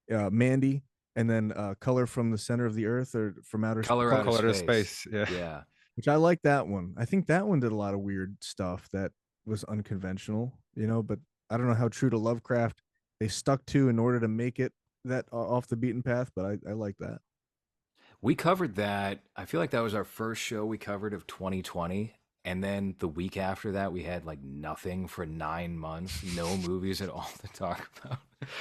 Mandy, and then Color from the Center of the Earth or from Outer
Color Out of
Color
Space.
Space. Yeah.
Yeah.
which I like that one. I think that one did a lot of weird stuff that was unconventional, you know, but I don't know how true to Lovecraft they stuck to in order to make it that off the beaten path, but I like that.
We covered that. I feel like that was our first show we covered of 2020. And then the week after that, we had like nothing for 9 months, no movies at all to talk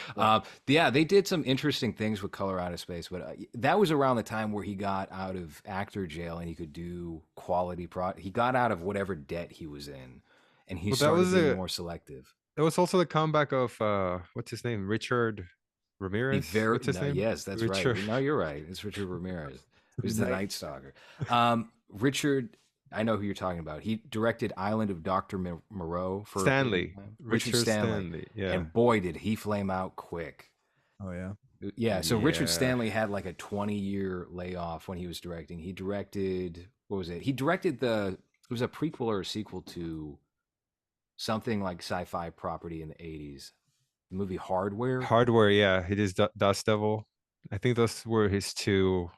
about. Yeah, they did some interesting things with Color Out of Space, but that was around the time where he got out of actor jail and he could do quality He got out of whatever debt he was in, and he
Well, that
started
was
being
a.
more selective.
That was also the comeback of what's his name, Richard
The
Ramirez.
very
What's his
no,
name?
yes, that's right.
Richard.
No, you're right. It's Richard Ramirez, who's the
Night.
Night Stalker. Richard, I know who you're talking about. He directed Island of Dr. Moreau for a period of
Stanley.
time.
Richard Stanley. Yeah.
And boy, did he flame out quick.
Oh yeah.
Yeah, so Richard
Yeah.
Stanley had like a 20-year layoff when he was directing. He directed, what was it? He directed it was a prequel or a sequel to something like sci-fi property in the 80s. The movie Hardware.
Hardware, yeah. He did Dust Devil. I think those were his two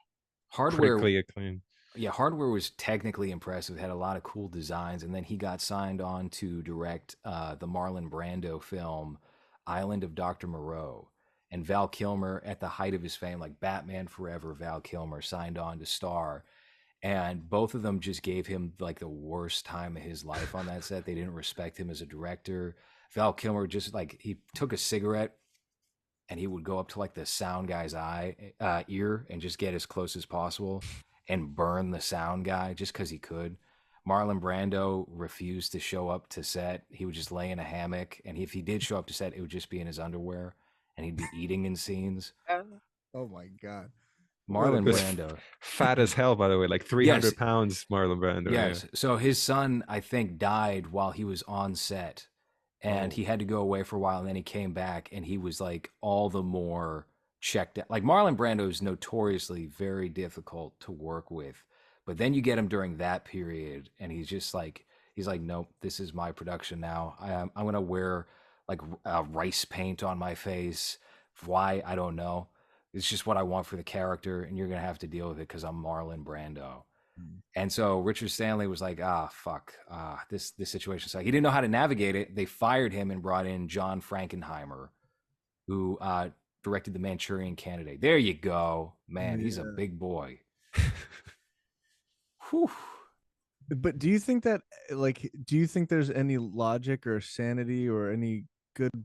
Hardware
critically acclaimed.
Yeah, Hardware was technically impressive, had a lot of cool designs, and then he got signed on to direct the Marlon Brando film Island of Dr. Moreau. And Val Kilmer, at the height of his fame, like Batman Forever, Val Kilmer signed on to star. And both of them just gave him like the worst time of his life on that set. They didn't respect him as a director. Val Kilmer just like he took a cigarette and he would go up to like the sound guy's ear and just get as close as possible and burn the sound guy just because he could. Marlon Brando refused to show up to set. He would just lay in a hammock, and if he did show up to set, it would just be in his underwear, and he'd be eating in scenes.
Oh my god.
Marlon
He was
Brando.
fat as hell, by the way, like 300
Yes.
pounds, Marlon Brando.
Yes. So his son, I think, died while he was on set, and
Oh.
he had to go away for a while, and then he came back, and he was like all the more checked out. Like Marlon Brando is notoriously very difficult to work with, but then you get him during that period, and he's just like He's like, nope, this is my production now. I'm gonna wear like rice paint on my face. Why? I don't know. It's just what I want for the character, and you're gonna have to deal with it because I'm Marlon Brando. And so Richard Stanley was like, fuck, this situation. So he didn't know how to navigate it. They fired him and brought in John Frankenheimer, who directed The Manchurian Candidate. There you go, man. He's a big boy. Whew.
But do you think that, like, do you think there's any logic or sanity or any good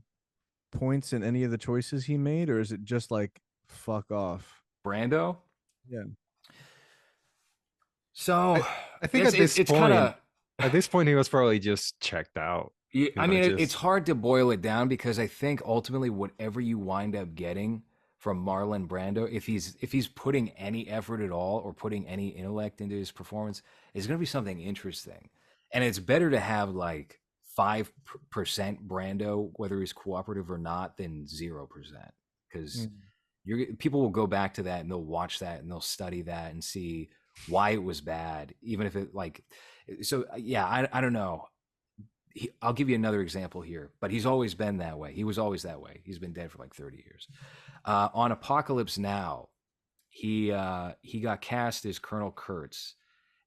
points in any of the choices he made, or is it just like fuck off?
Brando.
Yeah.
So
I think at this point,
kinda,
at this point, he was probably just checked out.
I mean,
just...
it's hard to boil it down because I think ultimately, whatever you wind up getting from Marlon Brando, if he's putting any effort at all or putting any intellect into his performance, is going to be something interesting. And it's better to have like 5% Brando, whether he's cooperative or not, than 0%, because people will go back to that and they'll watch that and they'll study that and see why it was bad, even if it like. So yeah, I don't know. I'll give you another example here, but he's always been that way. He was always that way. He's been dead for like 30 years. On Apocalypse Now, he got cast as Colonel Kurtz,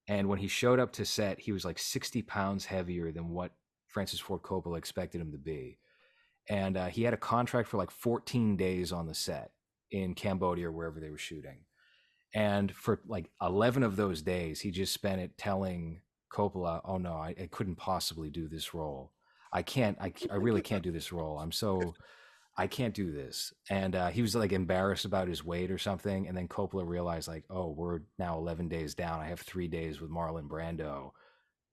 and when he showed up to set, he was like 60 pounds heavier than what Francis Ford Coppola expected him to be, and he had a contract for like 14 days on the set in Cambodia or wherever they were shooting, and for like 11 of those days, he just spent it telling Coppola, "Oh no, I couldn't possibly do this role. I can't. I really can't do this role. I can't do this." And he was like embarrassed about his weight or something. And then Coppola realized, like, oh, we're now 11 days down. I have 3 days with Marlon Brando.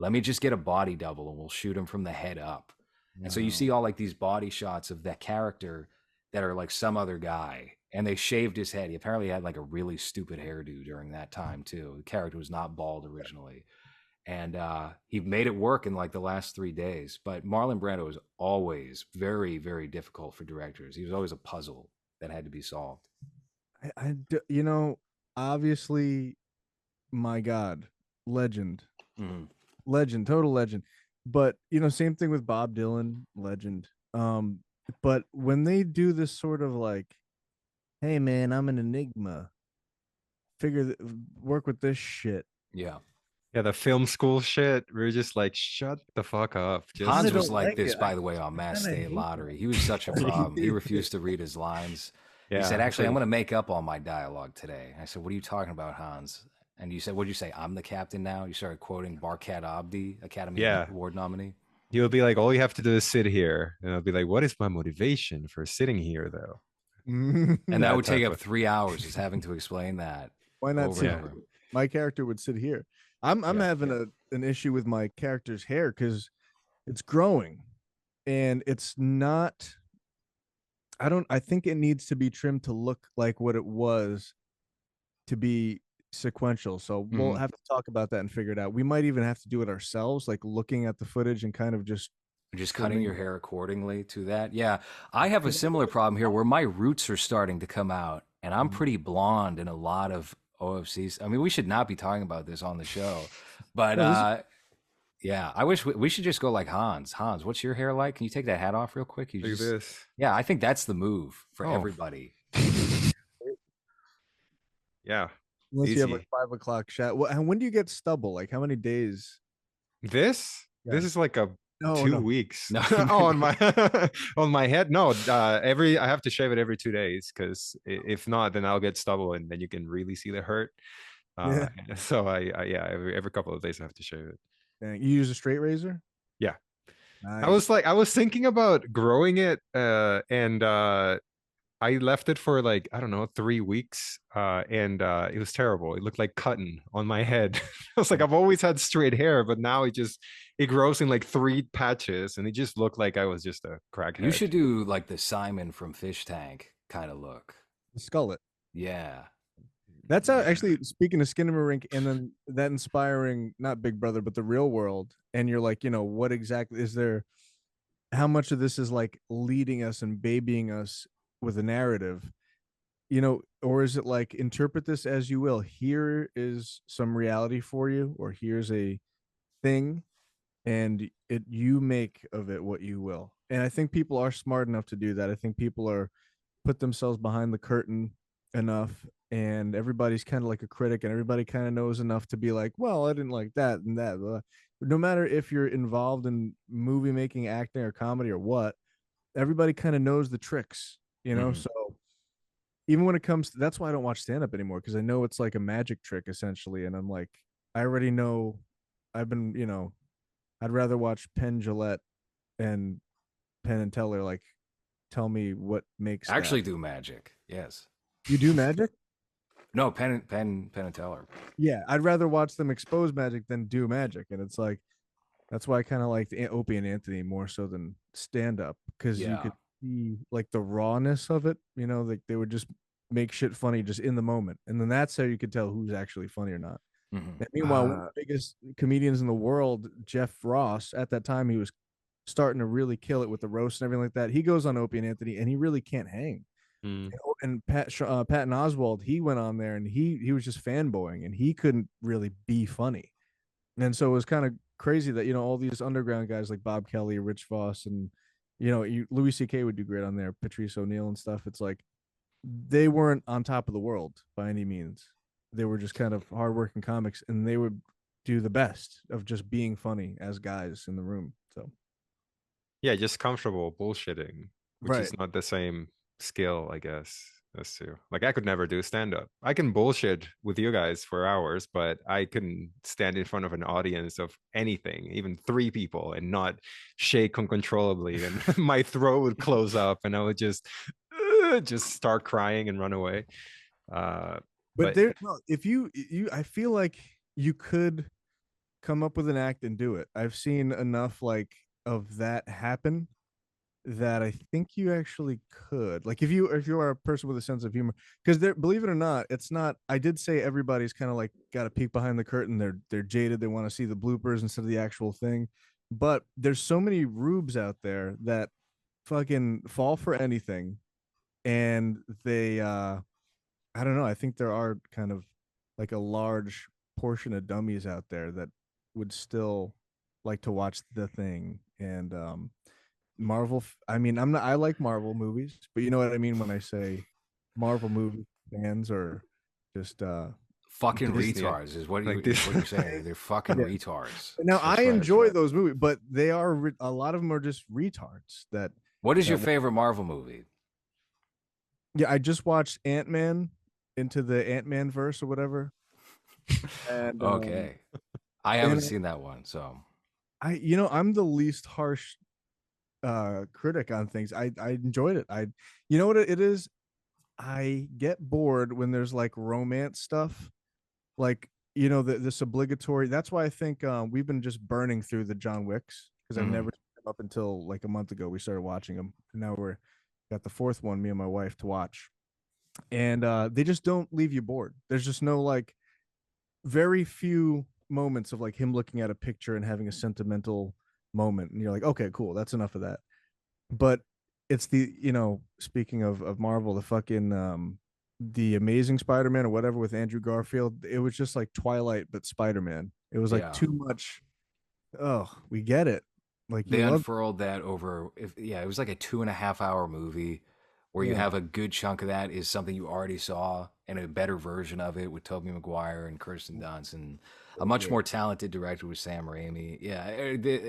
Let me just get a body double and we'll shoot him from the head up. Wow. And so you see all like these body shots of that character that are like some other guy. And they shaved his head. He apparently had like a really stupid hairdo during that time too. The character was not bald originally. And he made it work in like the last 3 days. But Marlon Brando was always very, very difficult for directors. He was always a puzzle that had to be solved.
You know, obviously, my God, legend, legend, total legend. But you know, same thing with Bob Dylan, legend. But when they do this sort of like, hey man, I'm an enigma. Work with this shit.
Yeah.
Yeah, the film school shit. We were just like, shut the fuck up.
Hans was like this, by the way, on Mass State Lottery. He was such a problem. He refused to read his lines. Yeah, he said, actually, I'm going to make up all my dialogue today. I said, what are you talking about, Hans? And you said, what did you say? I'm the captain now? You started quoting Barkat Abdi, Academy Award nominee.
He would be like, all you have to do is sit here. And I'll be like, what is my motivation for sitting here, though?
And that would take up 3 hours, is having to explain that.
Why not sit? My character would sit here. I'm having an issue with my character's hair because it's growing and it's not. I think it needs to be trimmed to look like what it was to be sequential. So we'll have to talk about that and figure it out. We might even have to do it ourselves, like looking at the footage and kind of just
cutting your hair accordingly to that. Yeah. I have a similar problem here where my roots are starting to come out and I'm pretty blonde in a lot of OFCs. I mean, we should not be talking about this on the show, but yeah, I wish we should just go like Hans. Hans, what's your hair like? Can you take that hat off real quick?
Look at this.
Yeah, I think that's the move for everybody.
Yeah.
Unless you have like 5 o'clock shot. Well, and when do you get stubble? Like how many days?
This is like a 2 weeks.
No.
on my on my head. No, I have to shave it every 2 days because if not, then I'll get stubble and then you can really see the hurt. So every couple of days I have to shave it.
Dang. You use a straight razor?
Yeah.
Nice.
I was thinking about growing it and I left it for like, I don't know, 3 weeks and it was terrible. It looked like cotton on my head. I was like, I've always had straight hair, but now it grows in like 3 patches and it just looked like I was just a crackhead.
You should do like the Simon from Fish Tank kind of look.
Skull it.
Yeah.
That's actually, speaking of Skinamarink and then that inspiring, not Big Brother, but the Real World. And you're like, you know, what exactly is there? How much of this is like leading us and babying us with a narrative, you know, or is it like interpret this as you will? Here is some reality for you, or here's a thing, and you make of it what you will. And I think people are smart enough to do that. I think people are put themselves behind the curtain enough, and everybody's kind of like a critic, and everybody kind of knows enough to be like, well, I didn't like that and that. No matter if you're involved in movie making, acting, or comedy or what, everybody kind of knows the tricks, you know.
Mhm.
So even when it comes to, that's why I don't watch stand up anymore, because I know it's like a magic trick essentially, and I'm like, I already know. I've been, I'd rather watch Penn Jillette and Penn and Teller like tell me what makes that.
Actually do magic. Yes.
You do magic?
No, Penn and Teller.
Yeah, I'd rather watch them expose magic than do magic, and it's like that's why I kind of liked Opie and Anthony more so than stand up, because you
Yeah.
could see like the rawness of it. Like they would just make shit funny just in the moment, and then that's how you could tell who's actually funny or not.
Mhm.
And meanwhile, one of the biggest comedians in the world, Jeff Ross, at that time he was starting to really kill it with the roast and everything like that. He goes on Opie and Anthony, and he really can't hang.
Mm.
And Patton Oswalt, he went on there and he was just fanboying, and he couldn't really be funny. And so it was kind of crazy that all these underground guys like Bob Kelly, Rich Voss, and Louis C.K. would do great on there, Patrice O'Neill and stuff. It's like they weren't on top of the world by any means. They were just kind of hardworking comics, and they would do the best of just being funny as guys in the room. So
Yeah, just comfortable bullshitting, which
right.
is not the same skill, I guess. That's true. Like I could never do stand up. I can bullshit with you guys for hours, but I couldn't stand in front of an audience of anything, even 3 people, and not shake uncontrollably, and my throat would close up, and I would just start crying and run away.
But
But
there, no, if I feel like you could come up with an act and do it. I've seen enough like of that happen that I think you actually could. Like if you are a person with a sense of humor, because there, believe it or not, it's not. I did say everybody's kind of like got a peek behind the curtain. They're jaded. They want to see the bloopers instead of the actual thing. But there's so many rubes out there that fucking fall for anything, and they I don't know. I think there are kind of like a large portion of dummies out there that would still like to watch the thing. And Marvel, I mean, I like Marvel movies, but you know what I mean when I say Marvel movie fans are just
Fucking
Disney,
retards is what
like
is
this.
what you're saying. They're fucking
yeah.
retards.
Now
That's
I
right.
enjoy those movies, but they are a lot of them are just retards that
What is your
that
favorite Marvel movie?
yeah, I just watched Ant-Man into the Ant-Man verse or whatever. And
Okay. I haven't
and
seen that one, so
I'm the least harsh critic on things. I enjoyed it. You know what it is? I get bored when there's like romance stuff. Like, this obligatory. That's why I think we've been just burning through the John Wicks, because I've
Mhm.
never seen them up until like a month ago we started watching them. And now we're got the 4th one, me and my wife, to watch. And they just don't leave you bored. There's just no like very few moments of like him looking at a picture and having a sentimental moment, and you're like, okay, cool, that's enough of that. But it's the speaking of Marvel, the fucking the Amazing Spider-Man or whatever with Andrew Garfield, it was just like Twilight but Spider-Man. It was like
Yeah.
too much. Oh, we get it. Like you
They
love.
unfurled that over it was like a 2.5 hour movie where you
Yeah.
have a good chunk of that is something you already saw and a better version of it with Tobey Maguire and Kirsten Dunst and a much more talented director with Sam Raimi. Yeah,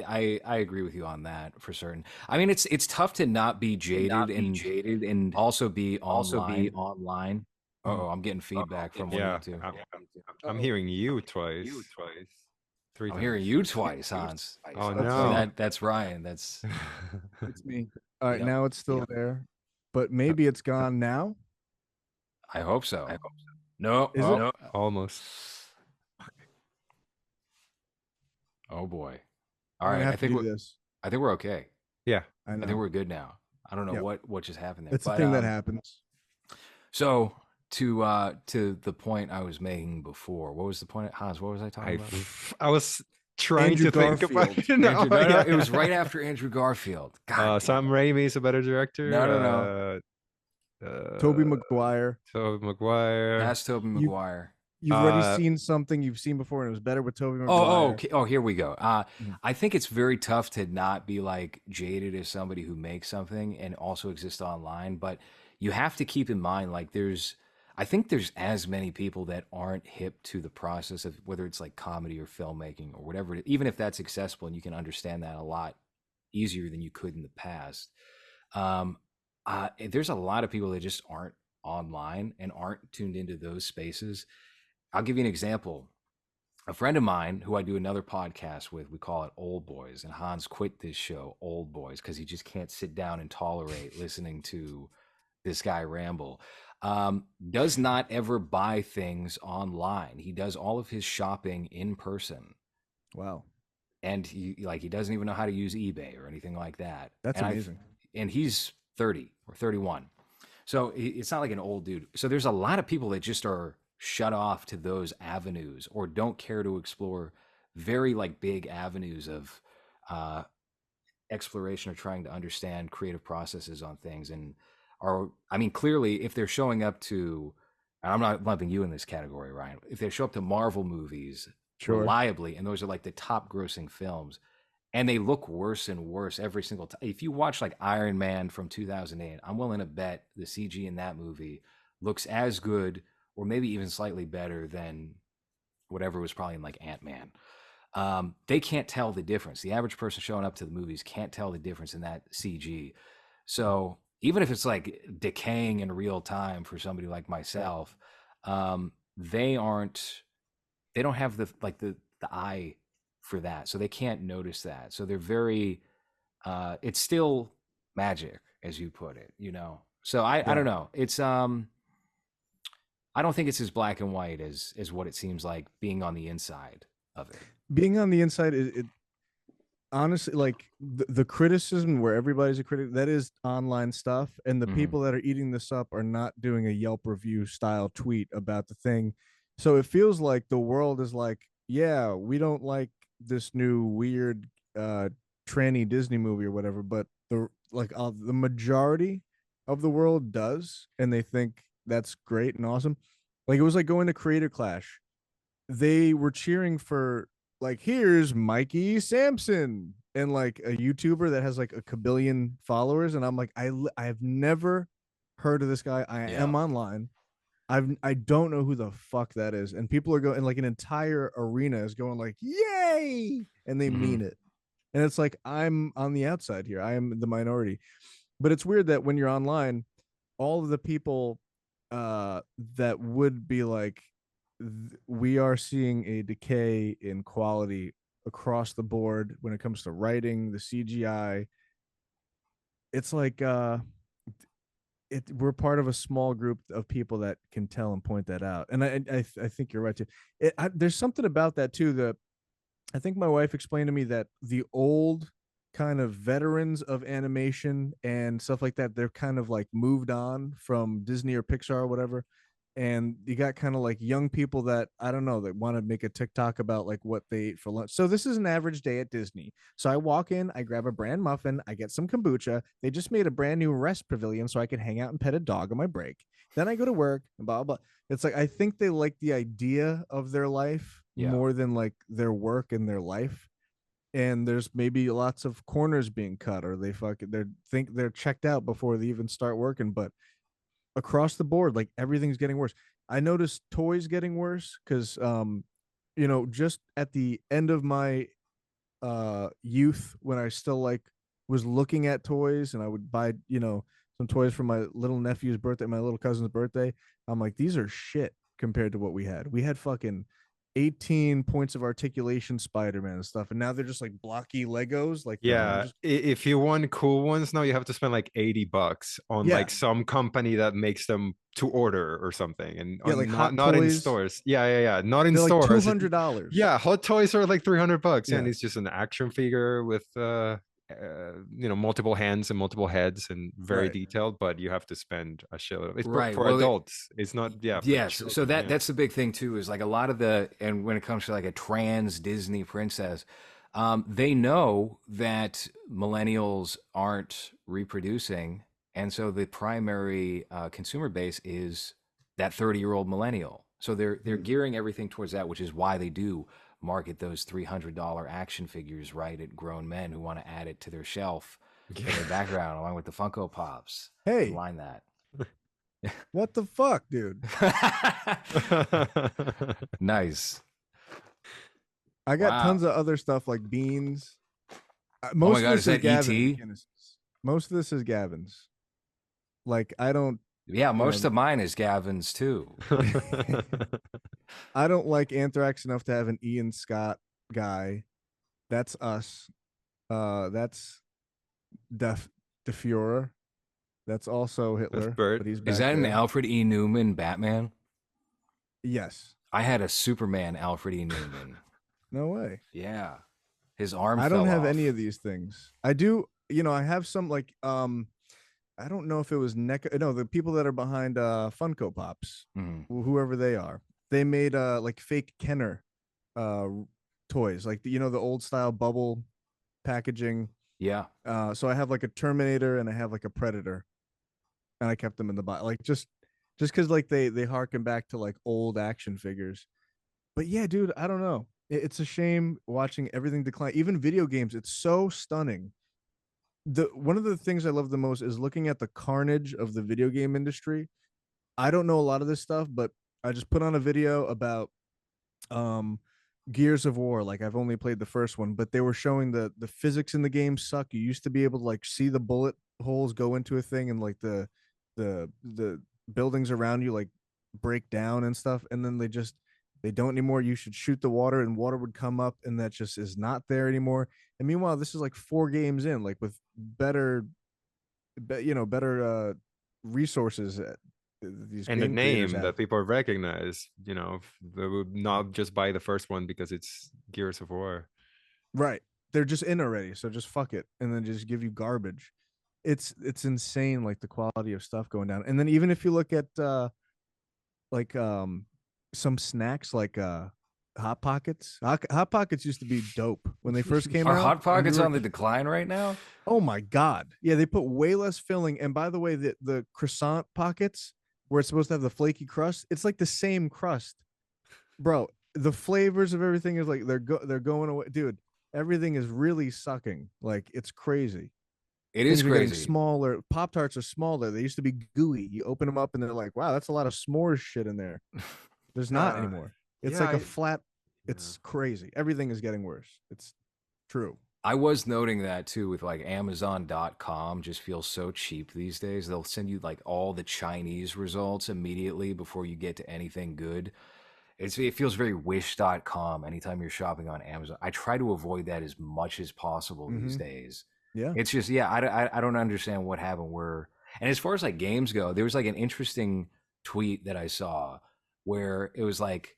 I agree with you on that for certain. I mean, it's tough to not be jaded and also be online.
Mm.
Oh, I'm getting feedback from one of you
Yeah,
two.
I'm hearing you twice. 3
I'm
times.
hearing you twice, Hans.
Oh
That's
no.
That's Ryan. That's
It's me. All right,
yep.
now it's still there, but maybe it's gone now.
I hope so. No,
Is
oh,
it?
no.
Almost.
Oh boy.
I'm
All
gonna
right.
have to do this.
I think we're okay.
Yeah.
I
I think
know.
we're good now. I don't know
Yep.
what just happened there.
It's a
But
thing that happens.
so to the point I was making before, what was the point, Hans? What was I talking about?
I was trying
Andrew
to think about
Garfield.
it. No,
Andrew, no,
yeah.
it was right after Andrew Garfield. God,
Sam Raimi is a better director.
no.
Tobey Maguire.
Tobey Maguire.
That's Tobey
You
Maguire.
You've already seen something you've seen before, and it was better with Tobey Maguire.
Okay. Oh, here we go.
Mhm.
I think it's very tough to not be like jaded as somebody who makes something and also exists online. But you have to keep in mind, like, I think there's as many people that aren't hip to the process of whether it's like comedy or filmmaking or whatever, even if that's accessible and you can understand that a lot easier than you could in the past. Um, there's a lot of people that just aren't online and aren't tuned into those spaces. I'll give you an example. A friend of mine who I do another podcast with, we call it Old Boys, and Hans quit this show, Old Boys, because he just can't sit down and tolerate listening to this guy ramble. Does not ever buy things online. He does all of his shopping in person,
Wow,
and he doesn't even know how to use eBay or anything like that.
that's amazing.
And he's 30 or 31. So it's not like an old dude. So there's a lot of people that just are shut off to those avenues or don't care to explore very like big avenues of uh, exploration or trying to understand creative processes on things. And I mean, clearly, if they're showing up to, and I'm not lumping you in this category, Ryan, if they show up to Marvel movies
Sure.
reliably, and those are like the top grossing films, and they look worse and worse every single time. If you watch like Iron Man from 2008, I'm willing to bet the CG in that movie looks as good or maybe even slightly better than whatever was probably in like Ant-Man. They can't tell the difference. The average person showing up to the movies can't tell the difference in that CG. So even if it's like decaying in real time for somebody like myself, they don't have the eye for that, so they can't notice that. So they're very it's still magic, as you put it, you know. So I don't know, it's I don't think it's as black and white as what it seems like being on the inside of it.
Being on the inside, it honestly, like the criticism where everybody's a critic, that is online stuff, and the people that are eating this up are not doing a Yelp review style tweet about the thing. So it feels like the world is like, yeah, we don't like this new weird tranny Disney movie or whatever, but the majority of the world does, and they think that's great and awesome. Like, it was like going to Creator Clash. They were cheering for, like, here's Mikey Sampson, and like a YouTuber that has like a kabillion followers, and I'm like, I've never heard of this guy. I am online. I don't know who the fuck that is, and people are going, and like an entire arena is going like, yay, and they mean it. And it's like, I'm on the outside here. I am the minority. But it's weird that when you're online, all of the people that would be like, we are seeing a decay in quality across the board when it comes to writing, the CGI. It's like we're part of a small group of people that can tell and point that out. And I think you're right too. There's something about that too, that I think my wife explained to me, that the old kind of veterans of animation and stuff like that, they're kind of like moved on from Disney or Pixar or whatever. And you got kind of like young people that, I don't know, that want to make a TikTok about like what they ate for lunch. So this is an average day at Disney. So I walk in, I grab a brand muffin, I get some kombucha. They just made a brand new rest pavilion so I can hang out and pet a dog on my break. Then I go to work and blah, blah. It's like, I think they like the idea of their life more than like their work and their life. And there's maybe lots of corners being cut, or they're checked out before they even start working. But across the board, like, everything's getting worse. I noticed toys getting worse because just at the end of my youth, when I still like was looking at toys, and I would buy some toys for my little nephew's birthday, my little cousin's birthday. I'm like, these are shit compared to what we had. We had fucking 18 points of articulation Spider-Man and stuff, and now they're just like blocky Legos. Like,
if you want cool ones now, you have to spend like $80 on like some company that makes them to order or something, and
like
not in stores. Not in stores.
Like $200.
Hot toys are like $300, and it's just an action figure with multiple hands and multiple heads and very detailed, but you have to spend a shitload. It's for adults. It's not
yes. So that's the big thing too, is like a lot of and when it comes to like a trans Disney princess, they know that millennials aren't reproducing, and so the primary consumer base is that 30-year-old millennial. So they're gearing everything towards that, which is why they do market those $300 action figures right at grown men who want to add it to their shelf in their background along with the Funko Pops.
Hey,
Line that.
what the fuck, dude?
Nice.
I got
Wow.
tons of other stuff like beans.
Oh
Most
my
of
God,
this
is
is
that
Gavin
ET?
McInnes's. Most of this is Gavin's. Like I don't.
Yeah,
you
most
know,
of mine is Gavin's too.
I don't like Anthrax enough to have an Ian Scott guy. That's us. That's De Fuhrer. That's also Hitler,
Bert.
but he's
Is
back
that an
there.
Alfred E. Newman Batman?
Yes.
I had a Superman Alfred E. Newman.
No way.
Yeah. His arm
I
fell
don't have
off.
any of these things. I do, I have some like I don't know if it was no, the people that are behind Funko Pops,
Mhm.
whoever they are. They made like fake Kenner uh toys, like the old style bubble packaging.
Yeah.
So I have like a Terminator and I have like a Predator, and I kept them in the box, like just because like they harken back to like old action figures. But yeah, dude, I don't know. It's a shame watching everything decline. Even video games, it's so stunning. The one of the things I love the most is looking at the carnage of the video game industry. I don't know a lot of this stuff, but I just put on a video about um Gears of War. Like I've only played the first one, but they were showing the physics in the game suck. You used to be able to like see the bullet holes go into a thing, and like the buildings around you like break down and stuff, and then they don't anymore. You should shoot the water and water would come up, and that just is not there anymore. And meanwhile, this is like 4 games in, like with better resources these
And the
game creators
name
have.
that people recognize, they would not just buy the first one because it's Gears of War.
Right. They're just in already, so just fuck it and then just give you garbage. It's insane, like the quality of stuff going down. And then even if you look at like some snacks like Hot Pockets. Hot Pockets used to be dope when they first came
Are
out.
Hot
when we
Pockets
were-
on the decline right now?
Oh my god. Yeah, they put way less filling. And by the way, the croissant pockets where it's supposed to have the flaky crust, it's like the same crust. Bro, the flavors of everything is like they're going away. Dude, everything is really sucking. Like it's crazy.
It is
Things are getting
crazy.
smaller. Pop Tarts are smaller. They used to be gooey. You open them up and they're like, wow, that's a lot of s'mores shit in there. There's not anymore. It's
yeah,
like a flat. It's crazy. Everything is getting worse. It's true.
I was noting that too with like Amazon.com just feels so cheap these days. They'll send you like all the Chinese results immediately before you get to anything good. It feels very wish.com anytime you're shopping on Amazon. I try to avoid that as much as possible these days.
Yeah.
It's just, yeah, I don't understand what happened where, and as far as like games go, there was like an interesting tweet that I saw where it was like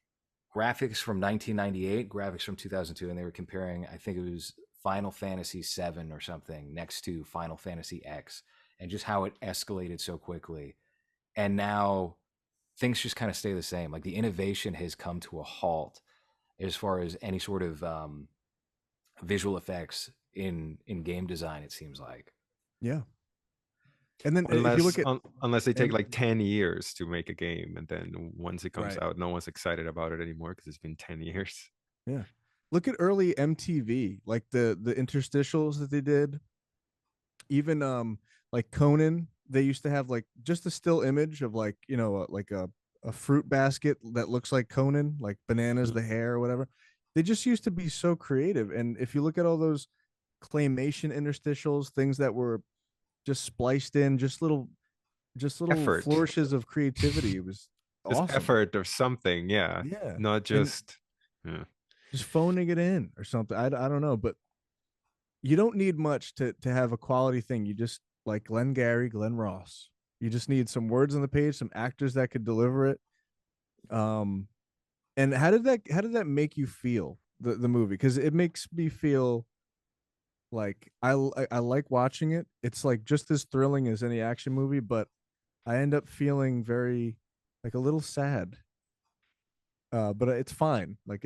graphics from 1998, graphics from 2002, and they were comparing, I think it was Final Fantasy 7 or something next to Final Fantasy X, and just how it escalated so quickly. And now things just kind of stay the same. Like the innovation has come to a halt as far as any sort of visual effects in game design, it seems like.
Yeah. And then if you look at
unless they take
and-
like 10 years to make a game, and then once it comes
Right.
out, no one's excited about it anymore because it's been 10 years.
Yeah. Look at early MTV, like the interstitials that they did. Even like Conan, they used to have like just a still image of like, like a fruit basket that looks like Conan, like bananas, the hair or whatever. They just used to be so creative. And if you look at all those claymation interstitials, things that were just spliced in, just little
Effort.
flourishes of creativity. It was
Just
awesome.
effort or something, yeah.
Yeah.
Not just
Just phoning it in or something. I don't know, but you don't need much to have a quality thing. You just like Glenn Gary, Glenn Ross. You just need some words on the page, some actors that could deliver it. And how did that make you feel, the movie? Because it makes me feel like I like watching it. It's like just as thrilling as any action movie, but I end up feeling very like a little sad. But it's fine. Like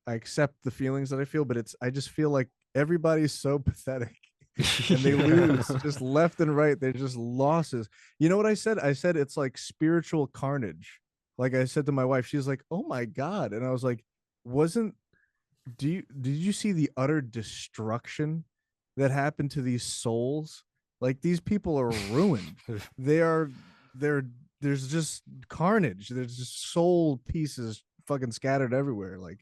I accept the feelings that I feel, but I just feel like everybody's so pathetic and they lose just left and right. They're just losses. You know what I said? I said it's like spiritual carnage. like I said to my wife, she's like, "Oh my god," and I was like, "Wasn't did you see the utter destruction that happened to these souls? Like these people are ruined. They are they're there's just carnage. There's just soul pieces fucking scattered everywhere. Like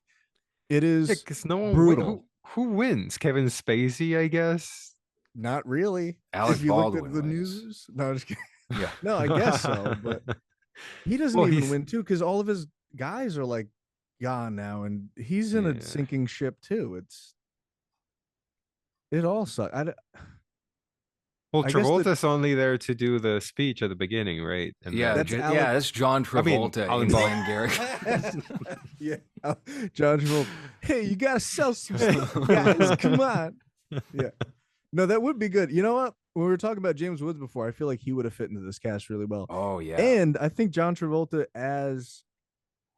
it
Yeah,
is
because no one
brutal.
who wins? Kevin Spacey, I guess.
Not really.
Alec
If you looked at
Baldwin
the
wins.
news, no, I'm just kidding.
Yeah.
No, I guess so, but he doesn't
Well,
even
he's
win too because all of his guys are like gone now, and he's in a
yeah.
sinking ship too. It all sucks.
Well,
I guess that
Travolta's only there to do the speech at the beginning, right? And
Yeah,
that's
then
Alec.
that's John
I mean,
Travolta
Alan
in
Bald.
Glengarry.
Yeah, John Travolta. Hey, you gotta sell some stuff, guys. Come on. Yeah, no, that would be good. You know what? When we were talking about James Woods before, I feel like he would have fit into this cast really well.
Oh yeah.
And I think John Travolta as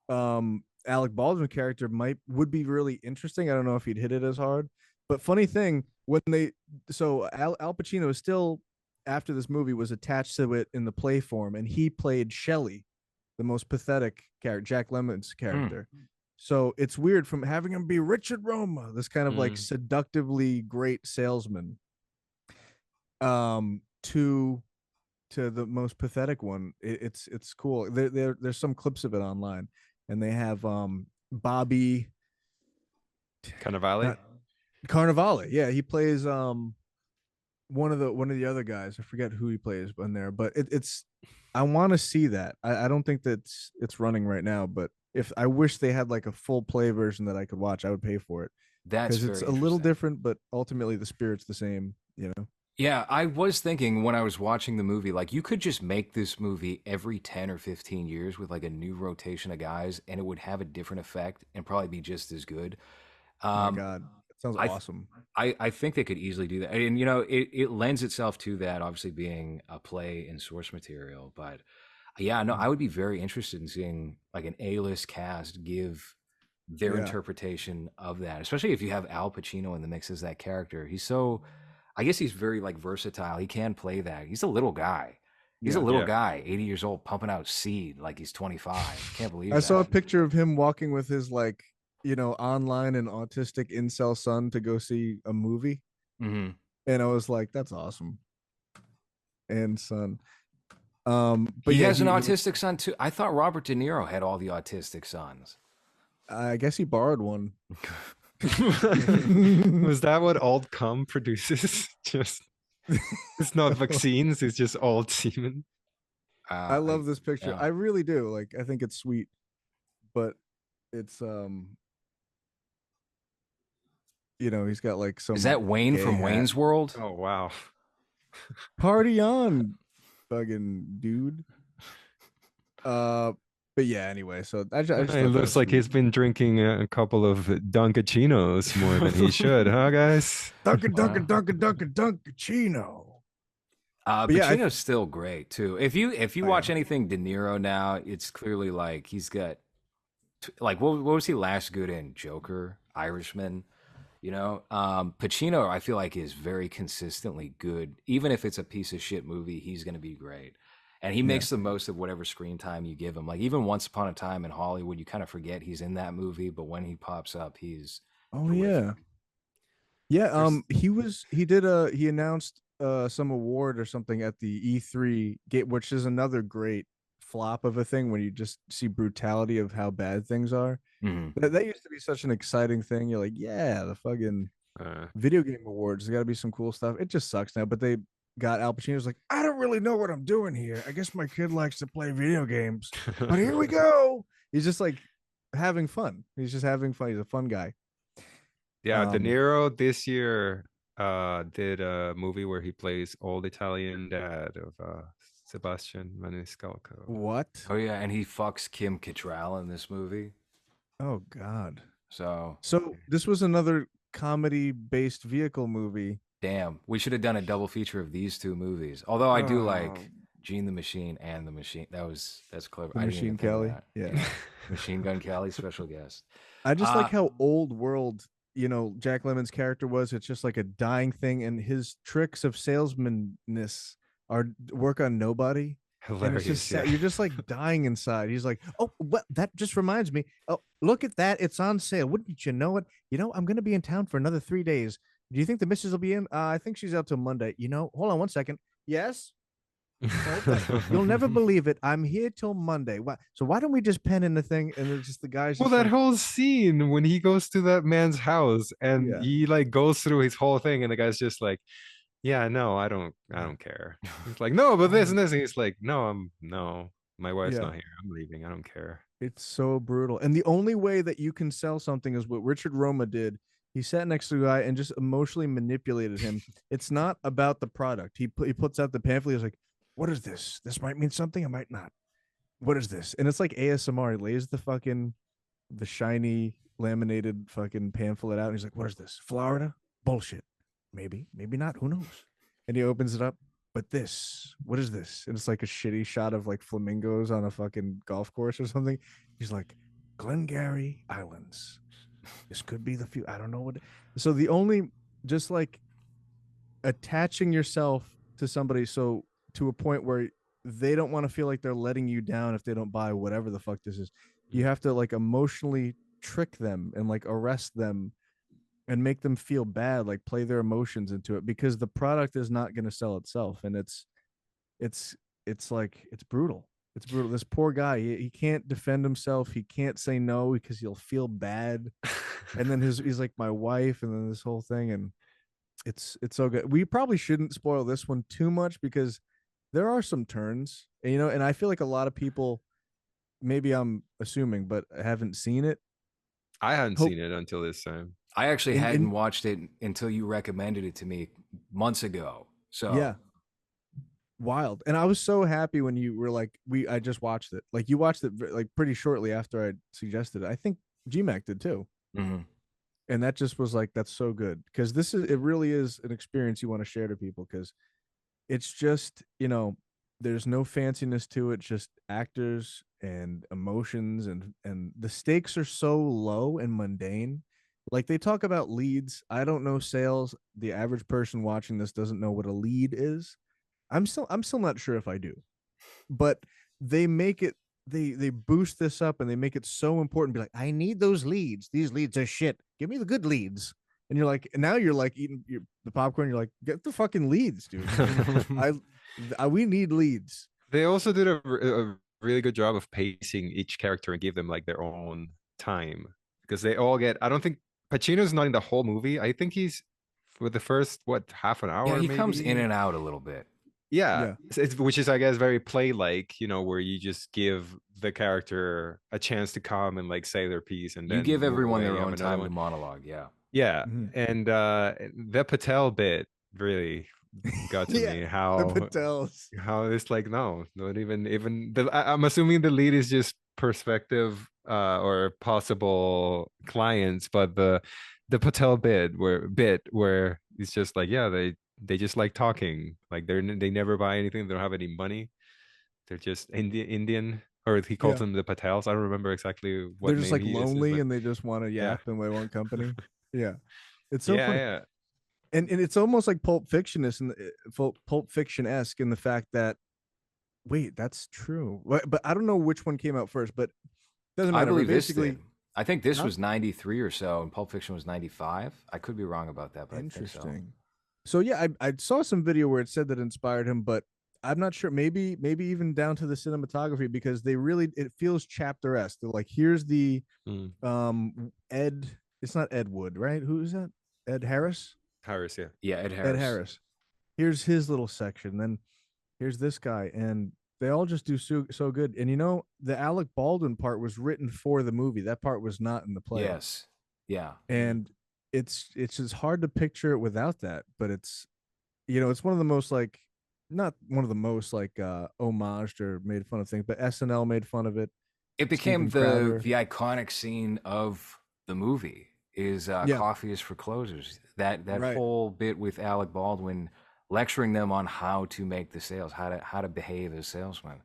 Alec Baldwin character would be really interesting. I don't know if he'd hit it as hard, but funny thing when Al Pacino is still after this movie was attached to it in the play form, and he played Shelley, the most pathetic character, Jack Lemmon's character. So it's weird from having him be Richard Roma, this kind of like seductively great salesman, to the most pathetic one. It's cool. There's some clips of it online, and they have Bobby
Cannavale.
Carnivale. Yeah, he plays one of the other guys. I forget who he plays in there, but it's I want to see that. I don't think that's it's running right now, but if I wish they had like a full play version that I could watch, I would pay for it
That's
because it's
very
a little
interesting.
different, but ultimately the spirit's the same.
Yeah, I was thinking when I was watching the movie, like you could just make this movie every 10 or 15 years with like a new rotation of guys, and it would have a different effect and probably be just as good.
My
Um,
God, that sounds
I,
awesome.
I think they could easily do that. And, you know, it lends itself to that, obviously being a play and source material. But yeah, no, I would be very interested in seeing like an A-list cast give their
Yeah,
interpretation of that, especially if you have Al Pacino in the mix as that character. He's so, I guess he's very like versatile. He can play that. He's a little guy. He's a
yeah.
little
Yeah.
guy, 80 years old, pumping out seed like he's 25. Can't believe
I saw a
that.
picture of him walking with his like online and autistic incel son to go see a movie,
Hmm.
and I was like, that's awesome. And son, but
He
yeah,
has an
he
autistic son too. I thought Robert De Niro had all the autistic sons.
I guess he borrowed one.
Was that what alt cum produces? Just it's not vaccines, it's just alt semen.
I love this picture.
yeah.
I really do. Like, I think it's sweet, but it's he's got like some
Is that Wayne
gay
from
hat.
Wayne's World?
Oh wow.
Party on, fucking dude. But yeah. Anyway, so I just
It
thought that
looks
was
like
sweet.
he's been drinking a couple of Dunkachinos more than he should, huh, guys?
Dunkachino. But yeah,
Pacino's still great too. If you
Oh,
watch
yeah.
anything De Niro now, it's clearly like he's got like what was he last good in? Joker, Irishman. You know, Pacino I feel like is very consistently good. Even if it's a piece of shit movie, he's going to be great. And he
Yeah.
makes the most of whatever screen time you give him. Like even Once Upon a Time in Hollywood, you kind of forget he's in that movie, but when he pops up, he's
Oh
terrific.
yeah. Yeah,
There's-
he announced some award or something at the E3 gate, which is another great flop of a thing when you just see brutality of how bad things are.
Mhm.
That used to be such an exciting thing. You're like, yeah, the fucking video game awards. There's got to be some cool stuff. It just sucks now, but they got Al Pacino's like, I don't really know what I'm doing here. I guess my kid likes to play video games, but here we go. He's just like having fun. He's just having fun. He's a fun guy.
Yeah, De
Um,
Niro this year did a movie where he plays old Italian dad of Sebastian Maniscalco.
What?
Oh yeah, and he fucks Kim Cattrall in this movie.
Oh God.
So
So this was another comedy-based vehicle movie.
damn, we should have done a double feature of these two movies. Although I do
Oh,
like Gene the Machine and the Machine. That's clever.
The
I didn't even
Machine
think of
Kelly.
that.
Yeah.
Machine Gun Kelly, special guest.
I just like
Uh,
how old world, Jack Lemmon's character was. It's just like a dying thing, and his tricks of salesmanness are work on nobody. And it's just
Hilarious.
sad.
Yeah.
You're just like dying inside. He's like, "Oh, well, that just reminds me. Oh, look at that. It's on sale. Wouldn't you know it? You know, I'm going to be in town for another 3 days. Do you think the missus will be in? I think she's out till Monday. You know, hold on one second. Yes. Hold that. You'll never believe it. I'm here till Monday. So why don't we just pen in the thing? And it's just the guy's
Well,
just
that
like,
whole scene when he goes to that man's house and
yeah,
he like goes through his whole thing, and the guy's just like, "Yeah, no, I don't care." He's like, "No, but this
oh,
and this." And he's like, "No, no, my wife's
yeah.
not here. I'm leaving. I don't care."
It's so brutal. And the only way that you can sell something is what Richard Roma did. He sat next to the guy and just emotionally manipulated him. It's not about the product. He puts out the pamphlet. He's like, "What is this? This might mean something. It might not. What is this?" And it's like ASMR. He lays the shiny laminated fucking pamphlet out. And he's like, "What is this? Florida? Bullshit. Maybe not. Who knows?" And he opens it up. But this, what is this? And it's like a shitty shot of like flamingos on a fucking golf course or something. He's like, Glengarry Islands. This could be the few. I don't know what. So the only, just like attaching yourself to somebody so to a point where they don't want to feel like they're letting you down if they don't buy whatever the fuck this is. You have to like emotionally trick them and like arrest them and make them feel bad, like play their emotions into it, because the product is not going to sell itself. And it's like it's brutal. It's brutal. This poor guy, he can't defend himself. He can't say no because he'll feel bad. And then he's like, my wife, and then this whole thing. And it's so good. We probably shouldn't spoil this one too much because there are some turns, and, and I feel like a lot of people, maybe I'm assuming, but haven't seen it.
I hadn't
Hope
seen it until this time.
I actually hadn't
in
watched it until you recommended it to me months ago. So
yeah, wild. And I was so happy when you were like, I just watched it. Like you watched it like pretty shortly after I suggested it. I think GMAC did too.
mhm.
And that just was like, that's so good, because it really is an experience you want to share to people, because it's just, there's no fanciness to it, just actors and emotions, and the stakes are so low and mundane. Like they talk about leads. I don't know sales. The average person watching this doesn't know what a lead is. I'm still not sure if I do. But they make it, they boost this up and they make it so important. Be like, I need those leads. These leads are shit. Give me the good leads. And you're like, and now you're like eating the popcorn. You're like, get the fucking leads, dude. We need leads.
They also did a really good job of pacing each character and gave them like their own time, because they all get. I don't think Pacino's not in the whole movie. I think he's for the first half an
Yeah,
hour
he
maybe.
comes in and out a little bit.
Yeah,
Yeah.
which is, I guess, very play-like, where you just give the character a chance to come and like say their piece, and
You
then
give
move
everyone
away,
their
have
own
another
time
one.
to monologue. Yeah.
Yeah,
Mhm.
and the Patel bit really got to
Yeah,
me.
the
How
Patels.
it's like, no, not even I'm assuming the lead is just perspective or possible clients, but the Patel bit where it's just like, yeah, they just like talking, like they never buy anything, they don't have any money, they're just Indian, or he calls
Yeah,
them the Patels. I don't remember exactly
they're
what
just
name
like
he uses,
lonely
but
and they just want to
yeah,
yap and they want company. Yeah, it's so
yeah,
funny.
yeah.
And it's almost like Pulp Fiction is Pulp Fiction esque in the fact that, wait, that's true. But I don't know which one came out first, but doesn't
I
matter. But
believe this did.
basically,
I think this
huh?
was 93 or so, and Pulp Fiction was 95. I could be wrong about that, but I think so.
Interesting. So yeah, I saw some video where it said that inspired him, but I'm not sure. Maybe even down to the cinematography, because it feels chapter esque. They're like, here's the
Mm.
Ed. It's not Ed Wood, right? Who is that? Ed Harris.
Harris, yeah.
Yeah, Ed
Ed
Harris.
Harris. Here's his little section. Then here's this guy, and they all just do so good. And the Alec Baldwin part was written for the movie. That part was not in the play.
Yes. Yeah.
And it's just hard to picture it without that. But it's one of the most like, not one of the most like homaged or made fun of things, but SNL made fun of it.
It became
Steven Crowder.
the iconic scene of the movie is
Yeah.
Coffee is for Closers. That
Right.
whole bit with Alec Baldwin lecturing them on how to make the sales, how to behave as salesmen.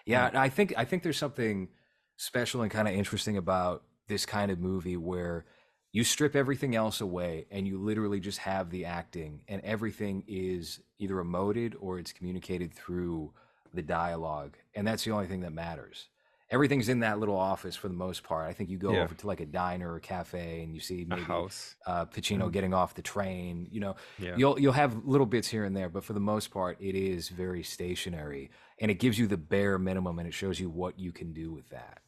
Yeah,
Right.
I think there's something special and kind of interesting about this kind of movie where you strip everything else away and you literally just have the acting, and everything is either emoted or it's communicated through the dialogue, and that's the only thing that matters. Everything's in that little office for the most part. I think you go
Yeah.
over to like a diner or cafe and you see
A
maybe
house.
Pacino getting off the train. You know,
Yeah.
you'll have little bits here and there, but for the most part, it is very stationary, and it gives you the bare minimum, and it shows you what you can do with that.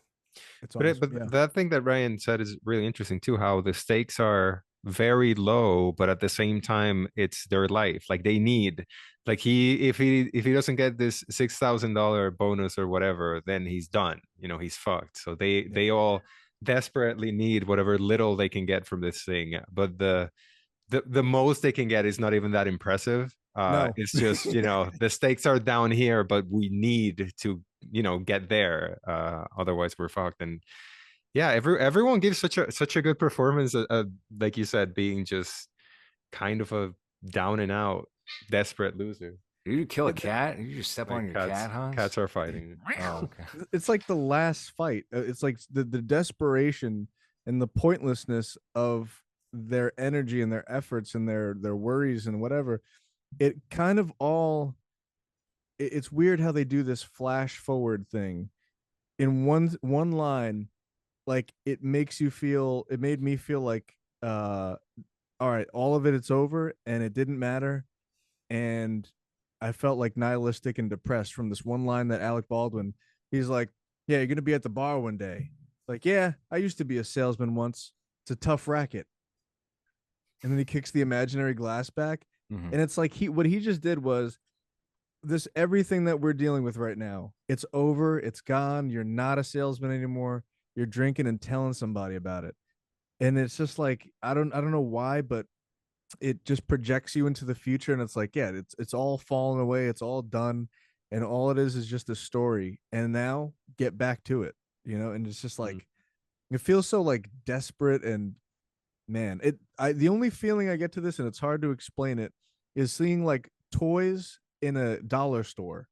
It's
But
awesome.
but that thing that Ryan said is really interesting too, how the stakes are very low, but at the same time it's their life. Like they need, like if he doesn't get this $6,000 bonus or whatever, then he's done. You know, he's fucked. So they all desperately need whatever little they can get from this thing. But the most they can get is not even that impressive.
No.
It's just, you know, the stakes are down here, but we need to, you know, get there. Otherwise we're fucked. And yeah, everyone gives such a good performance. Like you said, being just kind of a down and out desperate loser.
Did you kill a cat? Did you just step
Like
on your cat, Hans?
cats are fighting.
Oh, okay.
It's like the last fight. It's like the desperation and the pointlessness of their energy and their efforts and their worries and whatever. It kind of all it's weird how they do this flash forward thing in one line. Like it makes you feel, it made me feel like all right, all of it's over and it didn't matter. And I felt like nihilistic and depressed from this one line that Alec Baldwin, he's like, yeah, you're gonna be at the bar one day. Like, yeah, I used to be a salesman once. It's a tough racket. And then he kicks the imaginary glass back.
Mhm.
And it's like what he just did was this, everything that we're dealing with right now, it's over, it's gone. You're not a salesman anymore. You're drinking and telling somebody about it. And it's just like, I don't know why, but it just projects you into the future, and it's like, yeah, it's all fallen away, it's all done, and all it is just a story, and now get back to it, you know. And it's just like it feels so like desperate. And man, the only feeling I get to this, and it's hard to explain it, is seeing like toys in a dollar store,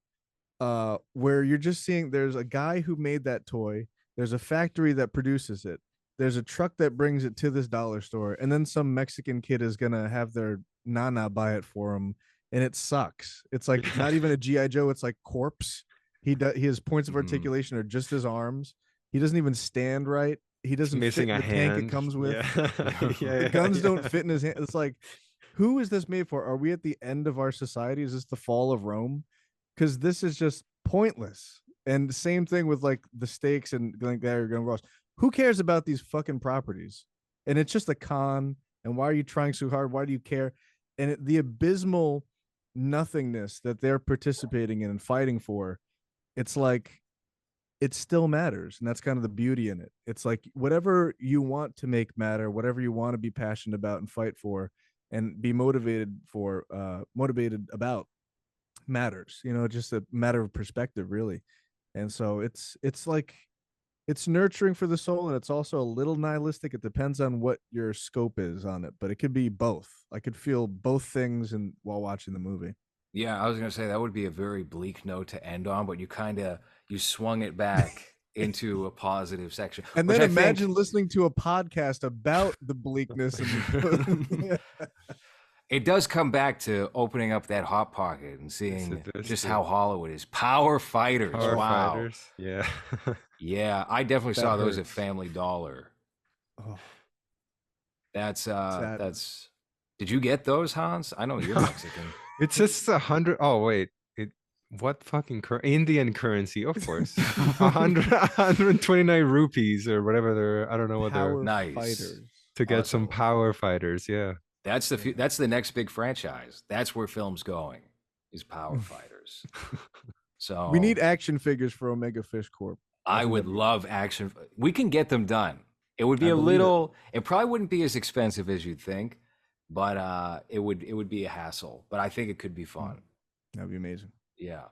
where you're just seeing there's a guy who made that toy, there's a factory that produces it, there's a truck that brings it to this dollar store, and then some Mexican kid is gonna have their nana buy it for him, and it sucks. It's like not even a GI Joe, it's like corpse. His points of articulation are just his arms. He doesn't even stand right. He doesn't
missing
fit
a
the tank it
hand.
comes with.
Yeah.
The guns don't fit in his hand. It's like, who is this made for? Are we at the end of our society? Is this the fall of Rome? Because this is just pointless. And same thing with like the stakes and Glengarry Glen Ross. Who cares about these fucking properties? And it's just a con. And why are you trying so hard? Why do you care? And the abysmal nothingness that they're participating in and fighting for, it's like it still matters. And that's kind of the beauty in it. It's like whatever you want to make matter, whatever you want to be passionate about and fight for and be motivated about matters. You know, just a matter of perspective, really. And so it's like it's nurturing for the soul, and it's also a little nihilistic. It depends on what your scope is on it, but it could be both. I could feel both things while watching the movie.
Yeah, I was gonna say that would be a very bleak note to end on, but you swung it back into a positive section.
And
which
then
I
imagine
think,
listening to a podcast about the bleakness and
it does come back to opening up that hot pocket and seeing just how hollow it is. Power fighters.
Power
Wow.
fighters. Yeah.
Yeah, I definitely
That
saw those at
hurts.
Family Dollar.
Oh,
That's
sad.
that's. Did you get those, Hans? I know you're Mexican.
It's just 100. Oh wait, what fucking Indian currency? Of course, 129 rupees or whatever they're. I don't know what they're
Power
Nice.
fighters.
to get
Awesome.
some power fighters. Yeah.
That's the next big franchise. That's where film's going. Is Power Fighters. So
We need action figures for Omega Fish Corp.
I
think
would
that'd be-
love action. We can get them done. It would be
I
a
believe it.
little. It probably wouldn't be as expensive as you'd think, but it would be a hassle. But I think it could be fun.
That'd be amazing.
Yeah.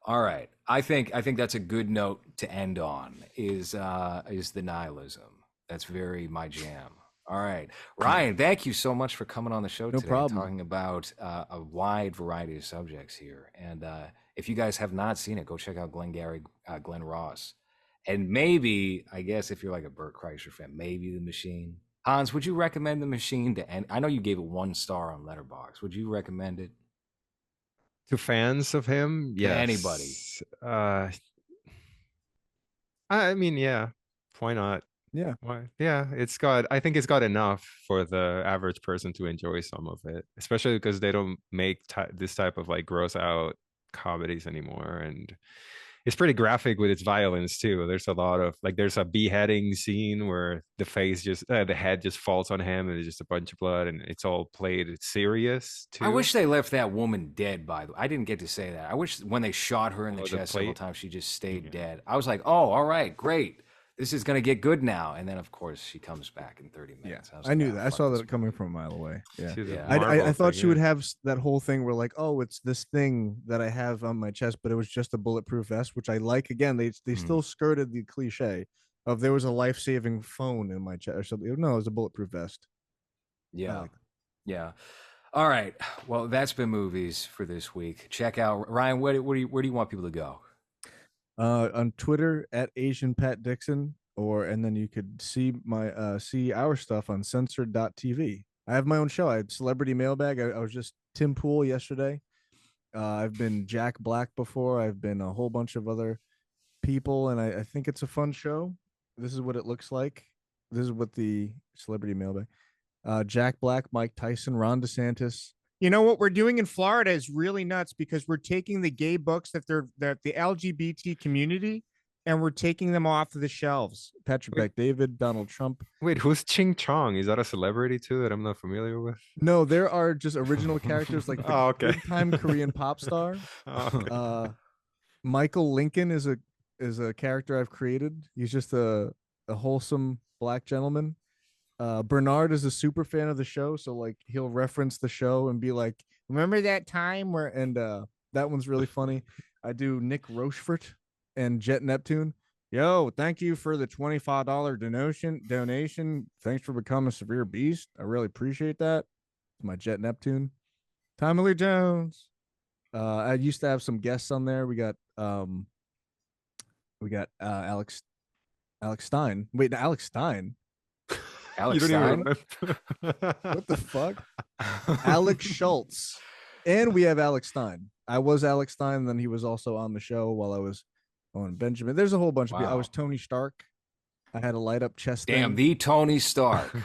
All right. I think that's a good note to end on. Is the nihilism. That's very my jam. All right, Ryan. Thank you so much for coming on the show today,
problem.
talking about a wide variety of subjects here. And if you guys have not seen it, go check out Glengarry Glen Ross. And maybe, I guess, if you're like a Bert Kreischer fan, maybe The Machine. Hans, would you recommend The Machine to end? I know you gave it 1 star on Letterboxd. Would you recommend it?
To fans of him,
To
yes.
anybody.
I mean, yeah. Why not?
Yeah.
Why? Yeah, I think it's got enough for the average person to enjoy some of it, especially because they don't make this type of like gross out comedies anymore. And it's pretty graphic with its violence too. There's a lot of like, there's a beheading scene where the head just falls on him and it's just a bunch of blood, and it's all played serious too.
I wish they left that woman dead, by the way. I didn't get to say that. I wish when they shot her in the
The
chest several
plate?
times, she just stayed
Yeah.
dead. I was like, oh, all right, great. This is going to get good now. And then, of course, she comes back in 30
Yeah,
minutes. was
I
like,
knew
"Ah,
that. I
fuck
saw
this
that coming
movie."
from a mile away. Yeah,
To the
Yeah.
I
Marvel
thought
thing,
she would
yeah.
have that whole thing where like, oh, it's this thing that I have on my chest, but it was just a bulletproof vest, which I like. Again, they still skirted the cliche of there was a life saving phone in my chest or something. No, it was a bulletproof vest.
Yeah.
like
Yeah. All right. Well, that's been movies for this week. Check out Ryan. Where do you want people to go?
On Twitter at Asian Pat Dixon, and then you could see our stuff on censored.tv. I have my own show. I had Celebrity Mailbag. I was just Tim Pool yesterday. I've been Jack Black before. I've been a whole bunch of other people, and I think it's a fun show. This is what it looks like. This is what the Celebrity Mailbag. Jack Black, Mike Tyson, Ron DeSantis.
You know what we're doing in Florida is really nuts because we're taking the gay books that the LGBT community, and we're taking them off of the shelves.
Patrick Beck David, Donald Trump.
Wait, who's Ching Chong? Is that a celebrity too that I'm not familiar with?
No, there are just original characters like the
okay.
big-time Korean pop star.
Okay.
Michael Lincoln is a character I've created. He's just a wholesome black gentleman. Bernard is a super fan of the show, so like he'll reference the show and be like, "Remember that time where?" And that one's really funny. I do Nick Rochefort and Jet Neptune. Yo, thank you for the $25 donation. Thanks for becoming a severe beast. I really appreciate that. It's my Jet Neptune. Tommy Lee Jones. I used to have some guests on there. We got Alex Stein. Wait, Alex Stein.
Alex
You don't
Stein?
even remember.
What the fuck? Alex Schultz. And we have Alex Stein. I was Alex Stein, and then he was also on the show while I was on Benjamin. There's a whole bunch of people. I was Tony Stark. I had a light up chest.
Damn,
thing.
the Tony Stark.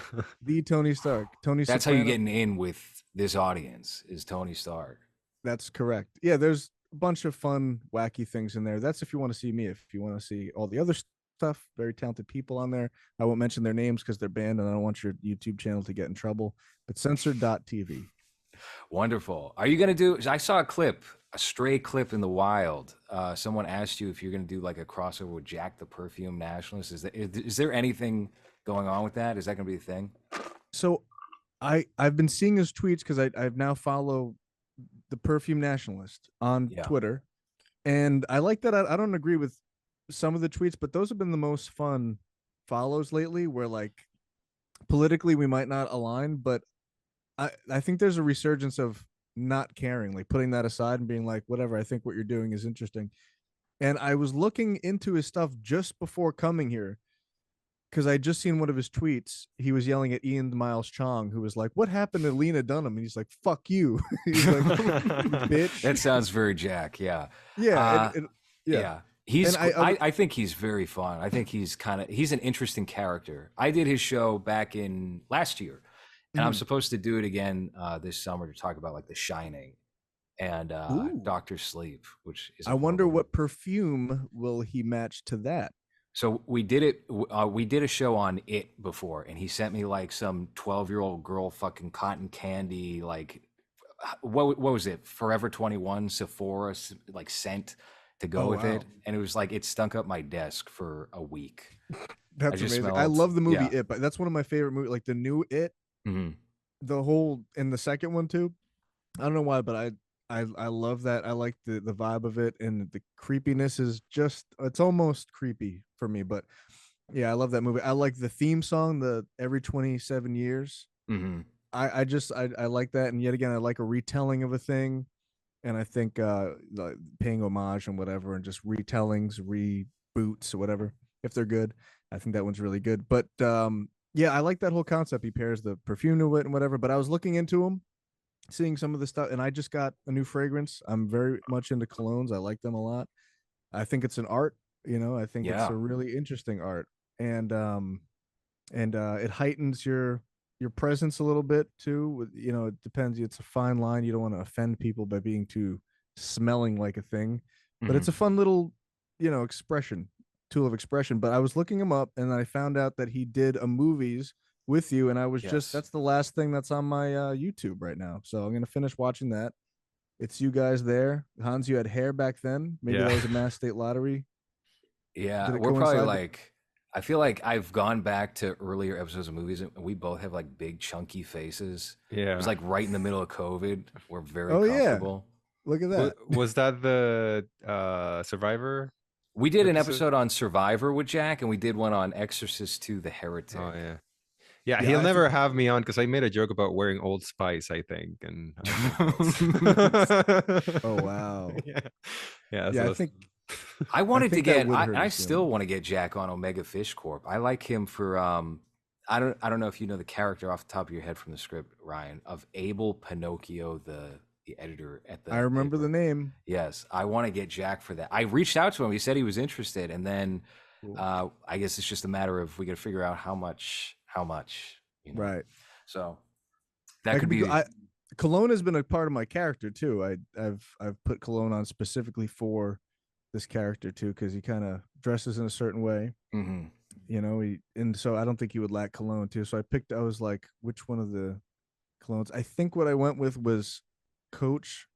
The Tony Stark. Tony
That's
Soprano.
how you're getting in with this audience is Tony Stark.
That's correct. Yeah, there's a bunch of fun, wacky things in there. That's if you want to see me. If you want to see all the other stuff, very talented people on there. I won't mention their names because they're banned and I don't want your YouTube channel to get in trouble. But censored.tv.
Wonderful. Are you going to do, I saw a stray clip in the wild. Someone asked you if you're going to do like a crossover with Jack the Perfume Nationalist. Is there anything going on with that? Is that going to be a thing?
So I've been seeing his tweets because I've now follow the Perfume Nationalist on Twitter. And I like that. I don't agree with some of the tweets, but those have been the most fun follows lately where like politically we might not align, but I think there's a resurgence of not caring, like putting that aside and being like, whatever, I think what you're doing is interesting. And I was looking into his stuff just before coming here because I just seen one of his tweets. He was yelling at Ian Miles Chong, who was like, what happened to Lena Dunham? And he's like, fuck you. He's like, bitch.
That sounds very Jack. Yeah.
Yeah.
Yeah. I think he's very fun. I think he's an interesting character. I did his show back in last year, and I'm supposed to do it again this summer to talk about like The Shining and Doctor Sleep, which is.
I wonder what perfume will he match to that.
So we did it. We did a show on it before, and he sent me like some 12-year-old girl fucking cotton candy, like what was it? Forever 21 Sephora like scent to go with it, and it was like it stunk up my desk for a week.
That's amazing. I love the movie It, but that's one of my favorite movies. Like the new It, the whole and the second one too. I don't know why, but I love that. I like the vibe of it, and the creepiness is just it's almost creepy for me. But yeah, I love that movie. I like the theme song, the every 27 years. I like that, and yet again, I like a retelling of a thing. And I think paying homage and whatever, and just retellings, reboots, or whatever, if they're good, I think that one's really good. But yeah, I like that whole concept. He pairs the perfume to it and whatever. But I was looking into him, seeing some of the stuff, and I just got a new fragrance. I'm very much into colognes. I like them a lot. I think it's an art, I think it's
Yeah.
a really interesting art. And it heightens your presence a little bit too. It depends. It's a fine line. You don't want to offend people by being too smelling like a thing, but it's
Mhm.
a fun little, expression, tool of expression. But I was looking him up and I found out that he did a movies with you, and I was just
Yes.
that's the last thing that's on my YouTube right now. So I'm gonna finish watching that. It's you guys there. Hans, you had hair back then. Maybe that
Yeah.
was a Mass State Lottery.
Yeah,
Did it
we're probably
coincide?
like, I feel like I've gone back to earlier episodes of movies and we both have like big chunky faces. It was
Yeah.
like right in the middle of COVID. We're very
Oh yeah,
comfortable.
look at that.
Was that the Survivor
We did an
episode?
episode on Survivor with Jack, and we did one on Exorcist 2: The Heretic.
Oh yeah. Yeah,
Yeah,
he'll
I
never
think.
have me on because I made a joke about wearing Old Spice, I think, and
Oh wow.
yeah, yeah.
Yeah,
So
I
that's
think
I
I
wanted to
think that
get,
would hurt
I
his
still
feelings.
want to get Jack on Omega Fish Corp. I like him for, I don't know if you know the character off the top of your head from the script, Ryan, of Abel Pinocchio, the editor at
I
the
remember the
paper.
name.
Yes, I want to get Jack for that. I reached out to him. He said he was interested, and then
Cool.
I guess it's just a matter of we got to figure out how much.
Right.
So that
That
could
could be.
be.
Cologne has been a part of my character too. I've put Cologne on specifically for this character too because he kind of dresses in a certain way.
Mhm.
And so I don't think he would lack cologne too. So I was like, which one of the colognes? I think what I went with was Coach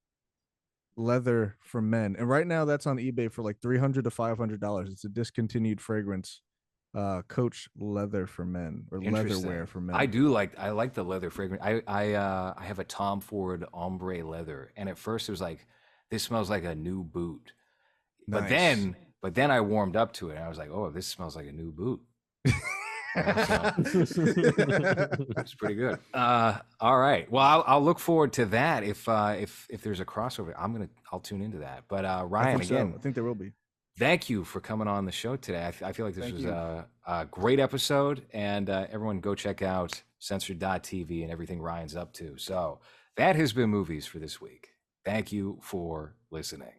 Leather for Men, and right now that's on eBay for like $300 to $500. It's a discontinued fragrance. Coach Leather for Men or Leatherwear
Interesting.
for Men.
I like the leather fragrance. I have a Tom Ford ombre leather, and at first it was like, this smells like a new boot. But
Nice.
then but then I warmed up to it and I was like, oh, this smells like a new boot. So it's pretty good. All right. Well, I'll look forward to that if there's a crossover. I'll tune into that. But
I
Ryan,
think so.
again,
I think there will be.
thank you for coming on the show today. I feel like this
Thank
was
you.
a great episode, and everyone go check out censored.tv and everything Ryan's up to. So that has been Movies for this week. Thank you for listening.